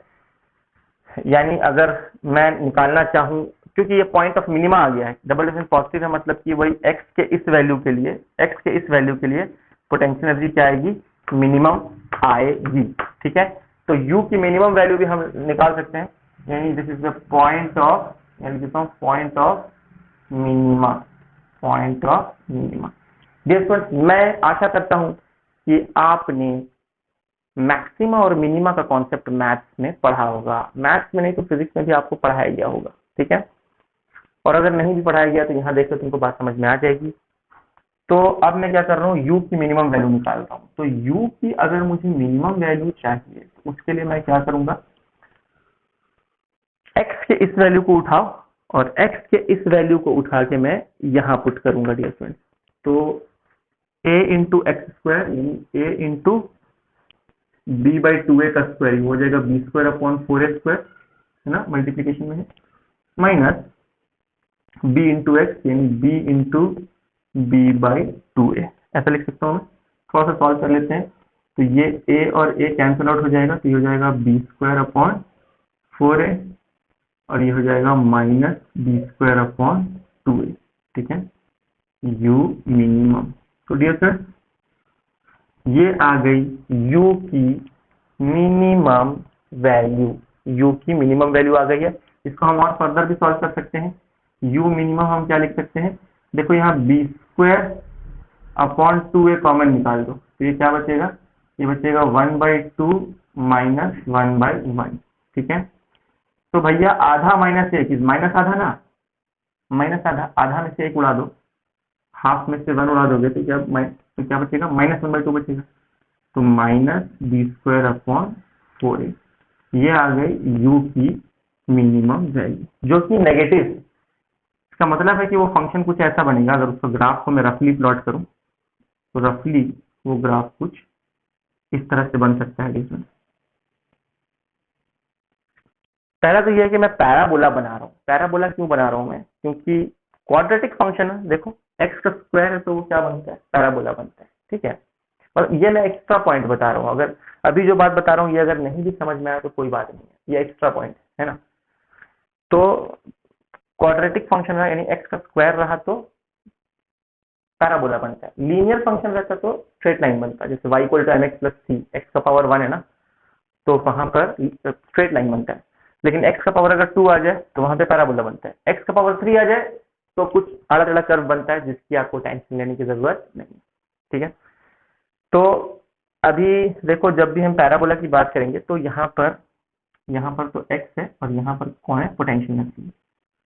Speaker 1: यानी अगर मैं निकालना चाहूं, क्योंकि ये पॉइंट ऑफ मिनिमा आ गया है, डबल डिफरेंशिएशन पॉजिटिव है मतलब कि वही एक्स के इस वैल्यू के लिए, एक्स के इस वैल्यू के लिए पोटेंशियल एनर्जी क्या आएगी, मिनिमम आएगी। ठीक है, तो यू की मिनिमम वैल्यू भी हम निकाल सकते हैं, यानी this is the point of, यानी लिखता हूं point of minima, point of minima. Dear students, मैं आशा करता हूं कि आपने मैक्सिमा और मिनिमा का कॉन्सेप्ट मैथ्स में पढ़ा होगा, मैथ्स में नहीं तो फिजिक्स में भी आपको पढ़ाया गया होगा। ठीक है, और अगर नहीं भी पढ़ाया गया तो यहाँ देखकर तुमको बात समझ में आ जाएगी। तो अब मैं क्या कर रहा हूँ, u की मिनिमम वैल्यू निकाल रहा हूँ। तो u की अगर मुझे मिनिमम वैल्यू चाहिए तो उसके लिए मैं क्या करूंगा, x के इस वैल्यू को उठाओ और x के इस वैल्यू को उठा के मैं यहाँ पुट करूंगा डियर फ्रेंड्स। तो a इंटू एक्स स्क्वायर यानी a into B by two A का स्क्वायर हो जाएगा B square upon four A square, है ना, मल्टीप्लीकेशन में है, माइनस बी इंटू एक्स यानी B into B by two A, ऐसा लिख सकता हूँ मैं। थोड़ा सा सॉल्व कर लेते हैं, तो ये a और a कैंसिल आउट हो जाएगा, तो ये हो जाएगा B square upon four A और ये हो जाएगा minus B square upon two A. ठीक है, u मिनिमम। तो डियर फ्रेंड्स, ये आ गई u की मिनिमम वैल्यू, u की मिनिमम वैल्यू आ गई है। इसको हम और फर्दर भी सॉल्व कर सकते हैं। u मिनिमम हम क्या लिख सकते हैं, देखो यहाँ बी स्क्वायर अपॉन टू ए कॉमन निकाल दो, तो ये क्या बचेगा, ये बचेगा one by two minus one by one. ठीक है, तो भैया आधा माइनस एक, माइनस आधा ना, माइनस आधा, आधा में से एक उड़ा दो, हाफ में से वन उड़ा दोगे तो क्या बचेगा, माइनस वन बाई टू बचेगा। तो minus B square upon four A, ये आ गई u की मिनिमम वैल्यू, जो कि नेगेटिव है। इसका मतलब है कि वो फंक्शन कुछ ऐसा बनेगा, अगर उसका ग्राफ को मैं रफली प्लॉट करूं तो रफली वो ग्राफ कुछ इस तरह से बन सकता है। डिफरेंस पहला तो ये है कि मैं पैराबोला बना रहा हूँ। पैराबोला क्यों बना रहा हूँ मैं, क्योंकि क्वाड्रेटिक फंक्शन है, देखो एक्स का स्क्वायर है तो वो क्या बनता है, पैराबोला बनता है। ठीक है, और ये मैं एक्स्ट्रा पॉइंट बता रहा हूँ, अगर अभी जो बात बता रहा हूँ ये अगर नहीं भी समझ में आया तो कोई बात नहीं है, ये एक्स्ट्रा पॉइंट है ना। तो क्वाड्रेटिक फंक्शन रहा यानी एक्स का स्क्वायर रहा तो पैराबोला बनता है, लीनियर फंक्शन रहता तो स्ट्रेट लाइन बनता है, जैसे y equal to mx plus C, x का पावर 1 है ना, तो वहां पर स्ट्रेट लाइन बनता है। लेकिन x का पावर अगर 2 आ जाए तो वहां पे पैराबोला बनता है, x का पावर 3 आ जाए तो कुछ अलग अलग कर्व बनता है जिसकी आपको टेंशन लेने की जरूरत नहीं। ठीक है, तो अभी देखो जब भी हम पैराबोला की बात करेंगे तो यहाँ पर तो x है और यहाँ पर कौन है, पोटेंशियल एनर्जी।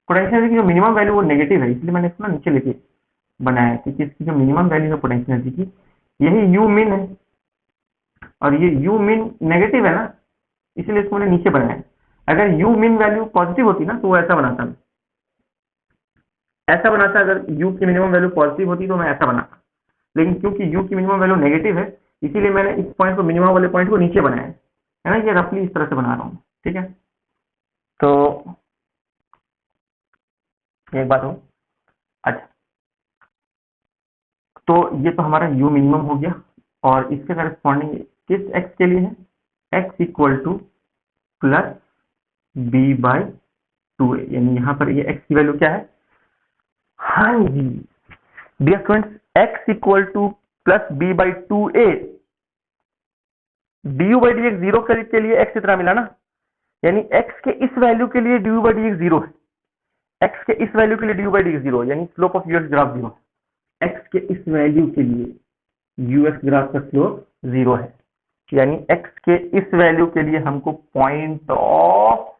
Speaker 1: पोटेंशियल एनर्जी की जो मिनिमम वैल्यू वो नेगेटिव है, इसलिए मैंने इसको ना नीचे लेके बनाया है, क्योंकि इसकी जो मिनिमम वैल्यू है पोटेंशियल एनर्जी की, यही यू मिन है और ये यू मिन नेगेटिव है ना, इसलिए इसको मैंने नीचे बनाया है। अगर यू मिन वैल्यू पॉजिटिव होती ना तो वो ऐसा बनाता, ऐसा बनाता। अगर यू की मिनिमम वैल्यू पॉजिटिव होती तो मैं ऐसा बनाता, लेकिन क्योंकि यू की मिनिमम वैल्यू नेगेटिव है इसीलिए मैंने इस पॉइंट को, मिनिमम वाले पॉइंट को नीचे बनाया है ना, ये रफली इस तरह से बना रहा हूँ। ठीक है, तो एक बात हो, अच्छा, तो ये तो हमारा u मिनिमम हो गया और इसके करस्पॉन्डिंग किस x के लिए है, x equal to plus B by two A, यानी यहाँ पर ये x की वैल्यू क्या है, हाँ जी dear students, x equal to plus B by two A, D U by D X zero के लिए x इतना मिला ना, यानी x के इस वैल्यू के लिए D U by D X zero है, x के इस वैल्यू के लिए D U by D X zero, यानी slope of UX graph zero, x के इस वैल्यू के लिए यूएक्स ग्राफ का स्लोप जीरो है, यानी x के इस वैल्यू के लिए हमको point of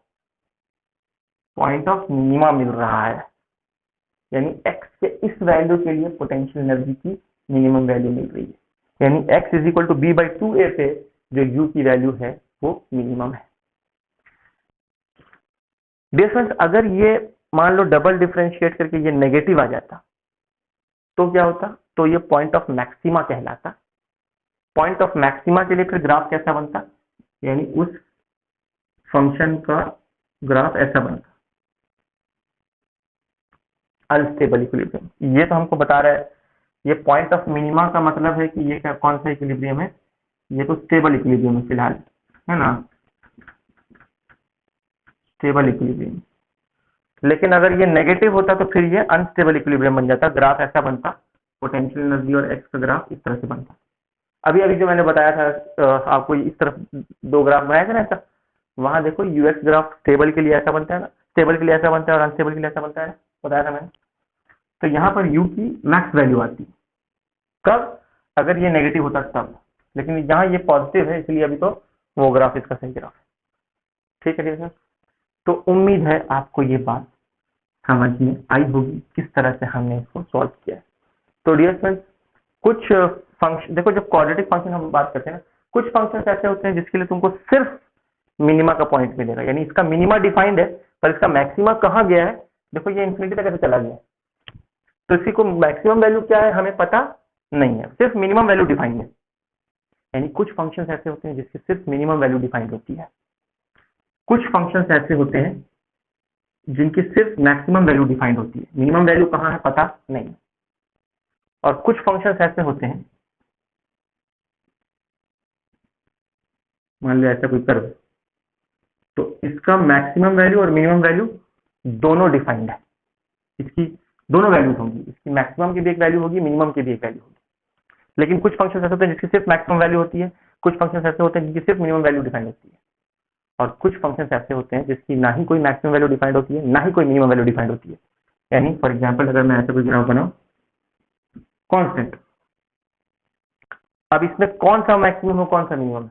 Speaker 1: point of minima मिल रहा है, यानी x के इस वैल्यू के लिए पोटेंशियल एनर्जी की मिनिमम वैल्यू मिल रही है, यानी x is equal to b/2a पे जो u की वैल्यू है वो मिनिमम है। डियर फ्रेंड्स, अगर ये मान लो डबल डिफरेंशिएट करके ये नेगेटिव आ जाता तो क्या होता, तो ये पॉइंट ऑफ मैक्सिमा कहलाता। पॉइंट ऑफ मैक्सिमा के लिए फिर ग्राफ कैसा बनता, यानी उस फंक्शन का ग्राफ ऐसा बनता, अनस्टेबल इक्विलिब्रियम। ये तो हमको बता रहा है, ये पॉइंट ऑफ मिनिमा का मतलब है कि ये क्या कौन सा इक्विलिब्रियम है, ये तो स्टेबल इक्विलिब्रियम है फिलहाल, है ना, स्टेबल इक्विलिब्रियम। लेकिन अगर ये नेगेटिव होता तो फिर ये अनस्टेबल इक्विलिब्रियम बन जाता, ग्राफ ऐसा बनता, पोटेंशियल एनर्जी और एक्स का ग्राफ इस तरह से बनता। अभी अभी जो मैंने बताया था आपको, इस तरफ दो ग्राफ बनाए थे ना ऐसा, वहां देखो यूएक्स ग्राफ स्टेबल के लिए ऐसा बनता है ना, स्टेबल के लिए ऐसा बनता है और अनस्टेबल के लिए ऐसा बनता है, बताया था मैंने। तो यहाँ पर यू की मैक्स वैल्यू आती, कब, अगर ये नेगेटिव होता तब, लेकिन यहाँ ये पॉजिटिव है इसलिए अभी तो वो ग्राफ इसका सही ग्राफ है। ठीक है डियर, तो उम्मीद है आपको ये बात समझ में आई होगी किस तरह से हमने इसको सॉल्व किया है। तो डियर फ्रेंड्स, कुछ फंक्शन देखो, जब क्वाड्रेटिक फंक्शन हम बात करते हैं ना, कुछ फंक्शन ऐसे होते हैं जिसके लिए तुमको सिर्फ मिनिमा का पॉइंट मिलेगा, यानी इसका मिनिमा डिफाइंड है पर इसका मैक्सिमा कहाँ गया है, देखो ये इन्फिनिटी तक कैसे चला गया, तो इसी को मैक्सिमम वैल्यू क्या है हमें पता नहीं है, सिर्फ मिनिमम वैल्यू डिफाइंड है। यानी कुछ फंक्शंस ऐसे होते हैं जिसकी सिर्फ मिनिमम वैल्यू डिफाइंड होती है, कुछ फंक्शंस ऐसे होते हैं जिनकी सिर्फ मैक्सिमम वैल्यू डिफाइंड होती है, मिनिमम वैल्यू कहाँ है पता नहीं। और कुछ फंक्शंस ऐसे होते हैं, मान लो ऐसा कोई कर्व, तो इसका मैक्सिमम वैल्यू और मिनिमम वैल्यू दोनों डिफाइंड है, इसकी दोनों वैल्यूज होंगी, इसकी मैक्सिमम की भी एक वैल्यू होगी, मिनिमम की भी एक वैल्यू होगी। लेकिन कुछ फंक्शन ऐसे होते हैं जिसकी सिर्फ मैक्सिमम वैल्यू होती है, कुछ फंक्शन ऐसे होते हैं जिनकी सिर्फ मिनिमम वैल्यू डिफाइंड होती है, और कुछ फंक्शंस ऐसे होते हैं जिसकी ना ही कोई मैक्सिमम वैल्यू डिफाइंड होती है, ना ही कोई मिनिमम वैल्यू डिफाइंड होती है। यानी फॉर एग्जांपल अगर मैं ऐसा कोई ग्राफ बनाऊं कांस्टेंट, अब इसमें कौन सा मैक्सिमम है कौन सा मिनिमम है,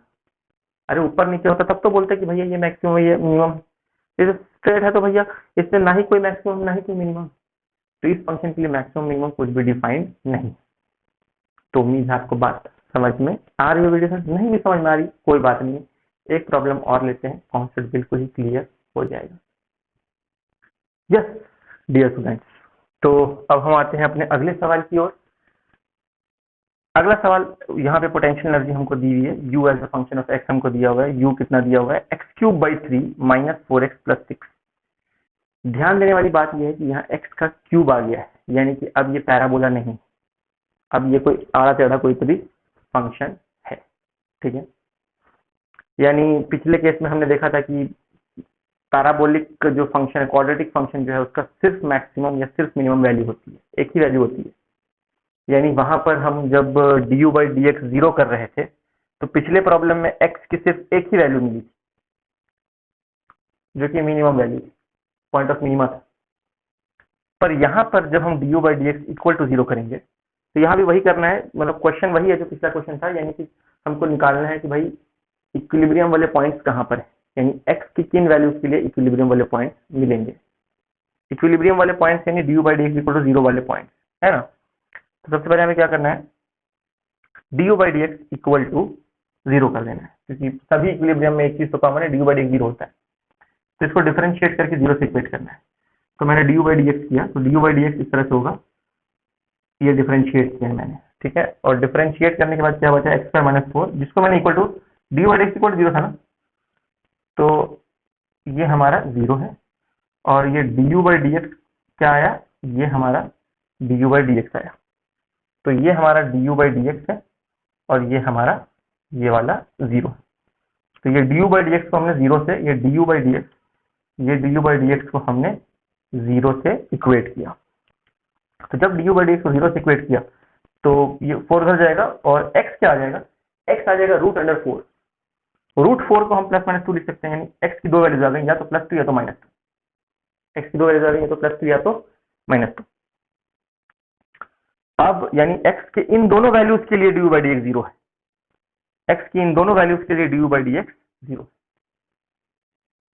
Speaker 1: अरे ऊपर नीचे होता तब तो बोलते कि भैया ये मैक्सिमम है ये मिनिमम है, ये तो स्ट्रेट है तो भैया इसमें ना ही कोई मैक्सिमम ना ही कोई मिनिमम, तो इस फंक्शन के लिए मैक्सिमम मिनिमम कुछ भी डिफाइंड नहीं। तो उम्मीद है आपको बात समझ में आ रही है, वीडियो नहीं भी समझ में आ रही कोई बात नहीं, एक प्रॉब्लम और लेते हैं, कॉन्सेप्ट बिल्कुल ही क्लियर हो जाएगा। यस डियर स्टूडेंट्स, तो अब हम आते हैं अपने अगले सवाल की ओर। अगला सवाल, यहाँ पे पोटेंशियल एनर्जी हमको दी हुई है, u as a function of x हमको दिया हुआ है, u कितना दिया हुआ है x³/3 - 4x + 6। ध्यान देने वाली बात यह है कि यहाँ x का क्यूब आ गया है, यानी कि अब ये पैराबोला नहीं, अब ये कोई आड़ा टेढ़ा कोई भी फंक्शन है, ठीक है। यानी पिछले केस में हमने देखा था कि पैराबोलिक जो फंक्शन है, क्वाड्रेटिक फंक्शन जो है, उसका सिर्फ मैक्सिमम या सिर्फ मिनिमम वैल्यू होती है, एक ही वैल्यू होती है। यानी वहां पर हम जब du/dx 0 कर रहे थे तो पिछले प्रॉब्लम में x की सिर्फ एक ही वैल्यू मिली थी जो कि मिनिमम वैल्यू थी, पॉइंट ऑफ मिनिमा था। पर यहाँ पर जब हम du/dx = 0 करेंगे तो यहाँ भी वही करना है, मतलब क्वेश्चन वही है जो पिछला क्वेश्चन था, यानी कि हमको निकालना है कि भाई इक्विलिब्रियम वाले पॉइंट्स कहाँ पर है, यानी x की किन वैल्यूज के लिए इक्विलिब्रियम वाले पॉइंट्स मिलेंगे। इक्विलिब्रियम वाले पॉइंट्स यानी du/dx = 0 वाले पॉइंट्स, है ना। तो सबसे पहले हमें क्या करना है, du/dx = 0 कर देना है, क्योंकि सभी इक्विलिब्रियम में एक चीज तो कॉमन है, du/dx 0 होता है, तो इसको डिफरेंशिएट करके 0 से इक्वेट करना है। तो मैंने du/dx किया, तो du/dx इस तरह से होगा, ये डिफरेंशिएट किया है मैंने, ठीक है। और डिफरेंशिएट करने के बाद क्या बचा, x² - 4, जिसको मैंने इक्वल टू du/dx = 0 था ना, तो ये हमारा 0 है, और ये du/dx क्या आया, ये हमारा du/dx आया, तो ये हमारा du/dx है और ये हमारा ये वाला 0 है। तो ये du/dx को हमने 0 से, ये du/dx को हमने 0 से इक्वेट किया। तो जब du/dx को 0 से इक्वेट किया तो ये 4 उधर जाएगा और x क्या आ जाएगा, x आ जाएगा √4। √4 को हम +-2 लिख सकते हैं, यानी x की दो वैल्यूज आ गई, या तो +2 या तो -2, x की दो वैल्यूज आ गई, या तो +2 या तो -2। अब यानी x के इन दोनों वैल्यूज के लिए du/dx 0 है, x की इन दोनों वैल्यूज के लिए du/dx 0।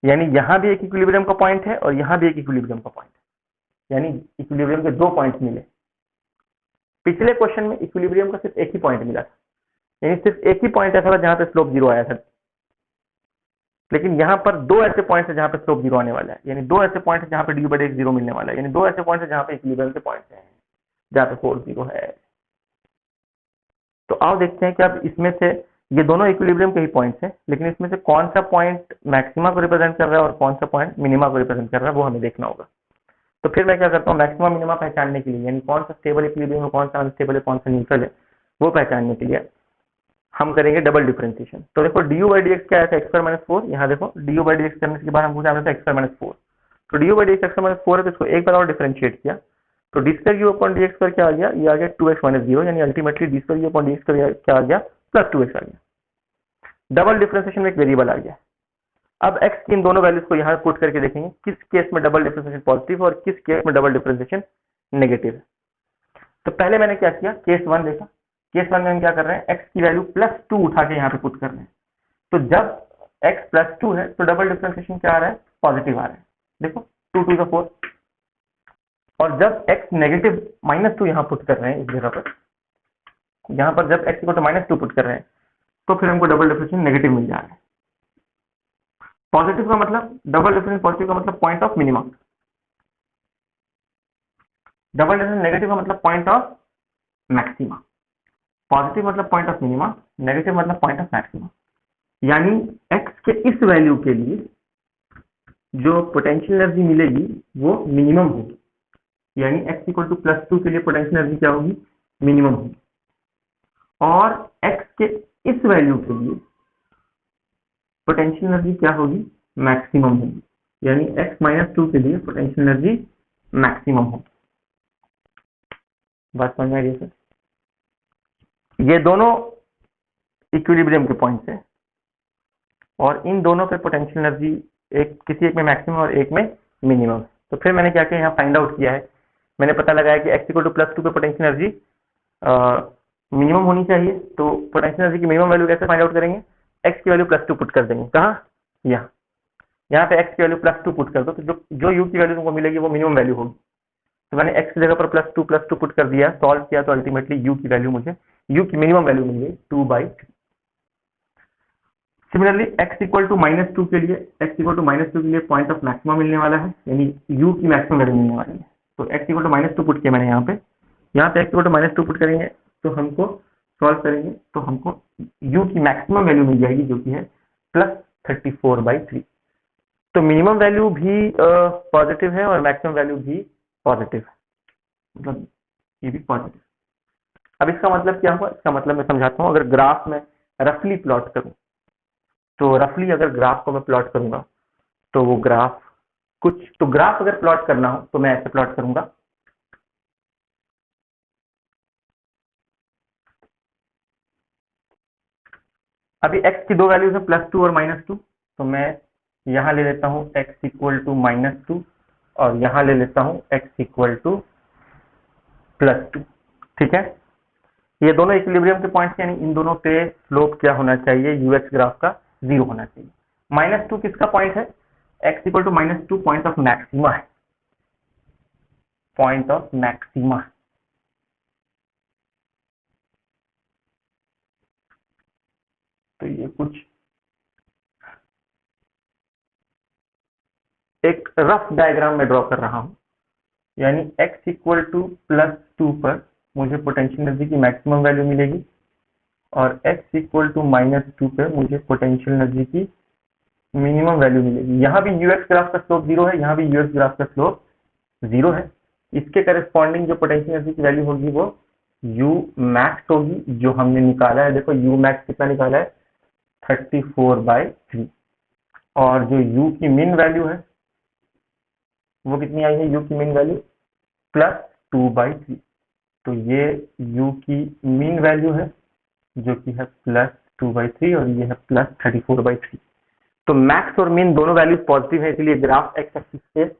Speaker 1: यानी यहाँ भी एक इक्विलिब्रियम का पॉइंट है और यहाँ भी एक इक्विलिब्रियम का पॉइंट है, यानी इक्विलिब्रियम के 2 पॉइंट्स मिले। पिछले क्वेश्चन में इक्विलिब्रियम का सिर्फ एक ही पॉइंट मिला था, यानी सिर्फ एक ही पॉइंट ऐसा था जहां पे स्लोप 0 आया था, लेकिन यहाँ पर 2 ऐसे पॉइंट है जहां पे स्लोप 0 आने वाला है, यानी 2 ऐसे पॉइंट है जहां पे dy/dx 0 मिलने वाला है, यानी 2 ऐसे पॉइंट है जहां पे इक्विलिब्रियम के पॉइंट है, जहां पे फोर्स 0 है। तो आओ देखते हैं कि अब इसमें से ये दोनों इक्विलिब्रियम के ही पॉइंट्स हैं, लेकिन इसमें से कौन सा पॉइंट मैक्सिमा को रिप्रेजेंट कर रहा है और कौन सा पॉइंट मिनिमा को रिप्रेजेंट कर रहा है, वो हमें देखना होगा। तो फिर मैं क्या करता हूँ, मैक्सिमा मिनिमा पहचानने के लिए, यानी कौन सा स्टेबल इक्विलिब्रियम है, कौन सा अनस्टेबल है, कौन सा न्यूट्रल है, वो पहचानने के लिए हम करेंगे डबल डिफरेंशिएशन। तो देखो du/dx क्या है, x²-4। यहाँ देखो du/dx करने के बाद हमको क्या मिलता है, x²-4। तो du/dx x²-4 है, तो इसको एक बार और डिफरेंशिएट किया तो d²u/dx क्या आ गया, ये आ गया 2x-0, यानी अल्टीमेटली d²u/dx क्या आ गया, +2x आ गया। डबल डिफरेंशिएशन में एक वेरिएबल आ गया। अब x की इन दोनों वैल्यूज को यहाँ पुट करके देखेंगे किस केस में डबल डिफरेंशिएशन पॉजिटिव और किस केस में डबल डिफरेंशिएशन नेगेटिव है। तो पहले मैंने क्या किया, केस 1 देखा। केस 1 में हम क्या कर रहे हैं, x की वैल्यू +2 उठा के यहाँ पे पुट कर रहे हैं। तो जब x +2 है तो डबल डिफरेंशिएशन क्या आ रहा है, पॉजिटिव आ रहा है। देखो 2 2 4। और जब x नेगेटिव -2 यहाँ पुट कर रहे हैं, इस जगह पर, यहाँ पर जब x -2 पुट कर रहे हैं तो फिर हमको डबल डिफरेंशिएशन नेगेटिव मिल जा रहा है। पॉजिटिव का मतलब, डबल डिफरेंशिएशन पॉजिटिव का मतलब point of minimum, double differentiation negative का मतलब पॉइंट ऑफ मैक्सिमा। पॉजिटिव मतलब पॉइंट ऑफ मिनिमा, नेगेटिव मतलब पॉइंट ऑफ मैक्सिमा। यानी x के इस वैल्यू के लिए जो पोटेंशियल एनर्जी मिलेगी वो मिनिमम होगी, यानी x +2 के लिए पोटेंशियल एनर्जी क्या होगी, मिनिमम होगी। और x के इस वैल्यू के लिए पोटेंशियल एनर्जी क्या होगी, मैक्सिमम होगी, यानी x-2 के लिए पोटेंशियल एनर्जी मैक्सिमम होगी। बात समझ में आ रही है सर? ये दोनों इक्विलिब्रियम के पॉइंट्स हैं और इन दोनों पे पोटेंशियल एनर्जी किसी एक में मैक्सिमम और एक में मिनिमम। तो फिर मैंने क्या किया, यहाँ फाइंड आउट किया है। मैंने पता लगाया कि x +2 पे पोटेंशियल एनर्जी मिनिमम होनी चाहिए। तो पोटेंशियल एनर्जी की मिनिमम वैल्यू कैसे फाइंड आउट करेंगे, x की वैल्यू +2 पुट कर देंगे। कहाँ, यहाँ पे x की वैल्यू +2 पुट कर दो, तो जो u की वैल्यू तुमको मिलेगी वो मिनिमम वैल्यू होगी। तो मैंने x की जगह पर +2 पुट कर दिया, सॉल्व किया, तो अल्टीमेटली u की वैल्यू मुझे, u की मिनिमम वैल्यू मिल गई 2/3। सिमिलरली x -2 के लिए, x-2 के लिए पॉइंट ऑफ मैक्सिमम मिलने वाला है, यानी u की मैक्सिमम वैल्यू मिलने वाली है। तो x -2 पुट किया मैंने यहाँ पे x -2 पुट करेंगे तो हमको सॉल्व करेंगे तो हमको u की मैक्सिमम वैल्यू मिल जाएगी, जो कि है +34/3। तो मिनिमम वैल्यू भी पॉजिटिव है और मैक्सिमम वैल्यू भी पॉजिटिव है, मतलब ये भी पॉजिटिव। अब इसका मतलब क्या हुआ, इसका मतलब मैं समझाता हूँ। अगर ग्राफ में रफली प्लॉट करूँ, तो रफली अगर ग्राफ को मैं प्लॉट करूंगा तो वो ग्राफ ग्राफ अगर प्लॉट करना हो तो मैं ऐसे प्लॉट करूंगा। अभी x की दो वैल्यूज है, +2 और -2। तो मैं यहां ले लेता हूं x -2 और यहां ले लेता हूं x +2। ठीक है, ये दोनों इक्विलिब्रियम के पॉइंट्स, यानी इन दोनों पे स्लोप क्या होना चाहिए, ux ग्राफ का 0 होना चाहिए। -2 किसका पॉइंट है, x -2 पॉइंट ऑफ मैक्सिमा है, पॉइंट ऑफ मैक्सिमा। तो ये कुछ एक रफ डायग्राम में ड्रॉ कर रहा हूं, यानी x +2 पर मुझे पोटेंशियल एनर्जी की मैक्सिमम वैल्यू मिलेगी और x -2 पे मुझे पोटेंशियल एनर्जी की मिनिमम वैल्यू मिलेगी। यहाँ भी ux ग्राफ का स्लोप 0 है, यहाँ भी ux ग्राफ का स्लोप 0 है। इसके करस्पॉन्डिंग जो पोटेंशियल एनर्जी की वैल्यू होगी वो u मैक्स होगी, जो हमने निकाला है। देखो u मैक्स कितना निकाला है, 34/3। और जो u की मिन वैल्यू है वो कितनी आई है, u की मिन वैल्यू +2/3। तो ये u की मीन वैल्यू है जो कि है +2/3 और ये है +34/3। तो मैक्स और मीन दोनों वैल्यूज पॉजिटिव है, इसलिए ग्राफ एक्स एक्सिस से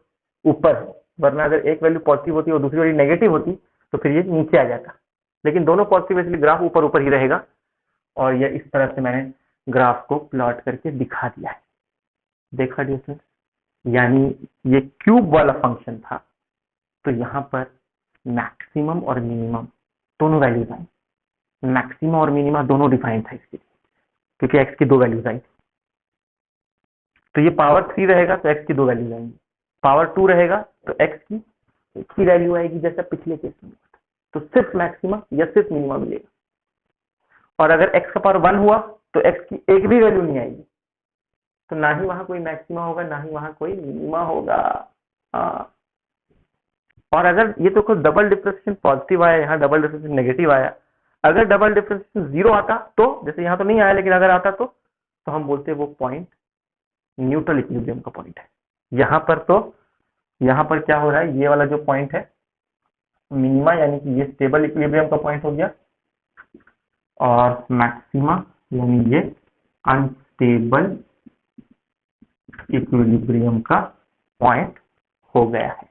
Speaker 1: ऊपर है। वरना अगर एक वैल्यू पॉजिटिव होती और दूसरी वैल्यू नेगेटिव होती तो फिर ये नीचे आ जाता, लेकिन दोनों पॉजिटिव है इसलिए ग्राफ ऊपर ऊपर ही रहेगा। और ये इस तरह से मैंने ग्राफ को प्लॉट करके दिखा दिया है। देखा डियर स्टूडेंट्स, यानी ये क्यूब वाला फंक्शन था, तो यहाँ पर मैक्सिमम और मिनिमम दोनों वैल्यूज आई। मैक्सिमम और मिनिमम दोनों डिफाइंड था इसके, क्योंकि एक्स की 2 वैल्यूज आई। तो ये पावर 3 रहेगा तो एक्स की 2 वैल्यूज आएंगी, पावर 2 रहेगा तो एक्स की एक ही वैल्यू आएगी जैसा पिछले केस में। तो सिर्फ मैक्सिमम या सिर्फ मिनिमम मिलेगा। और अगर एक्स का पावर 1 हुआ तो एक्स की एक भी वैल्यू नहीं आएगी, तो ना ही वहां कोई मैक्सिमा होगा ना ही वहां कोई मिनिमा होगा। और अगर ये तो कोई डबल डिफरेंशिएशन पॉजिटिव आया, यहाँ डबल डिफरेंशिएशन नेगेटिव आया, अगर डबल डिफरेंशिएशन 0 आता तो, जैसे यहाँ तो नहीं आया लेकिन अगर आता तो हम बोलते वो पॉइंट न्यूट्रल इक्विलिब्रियम का पॉइंट है। यहाँ पर क्या हो रहा है, ये वाला जो पॉइंट है मिनिमा, यानी कि ये स्टेबल इक्विलिब्रियम का पॉइंट हो गया, और मैक्सिमा यानी ये अनस्टेबल इक्विलिब्रियम का पॉइंट हो गया है।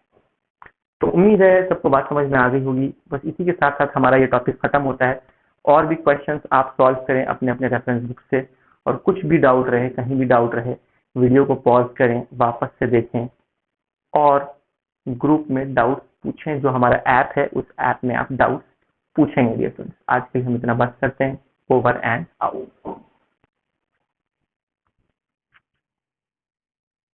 Speaker 1: तो उम्मीद है सबको बात समझ में आ गई होगी। बस इसी के साथ साथ हमारा ये टॉपिक खत्म होता है। और भी क्वेश्चंस आप सॉल्व करें अपने अपने रेफरेंस बुक से, और कुछ भी डाउट रहे, कहीं भी डाउट रहे, वीडियो को पॉज करें, वापस से देखें और ग्रुप में डाउट पूछें। जो हमारा ऐप है उस ऐप में आप डाउट पूछेंगे। आज के लिए हम इतना बस करते हैं। Over and out.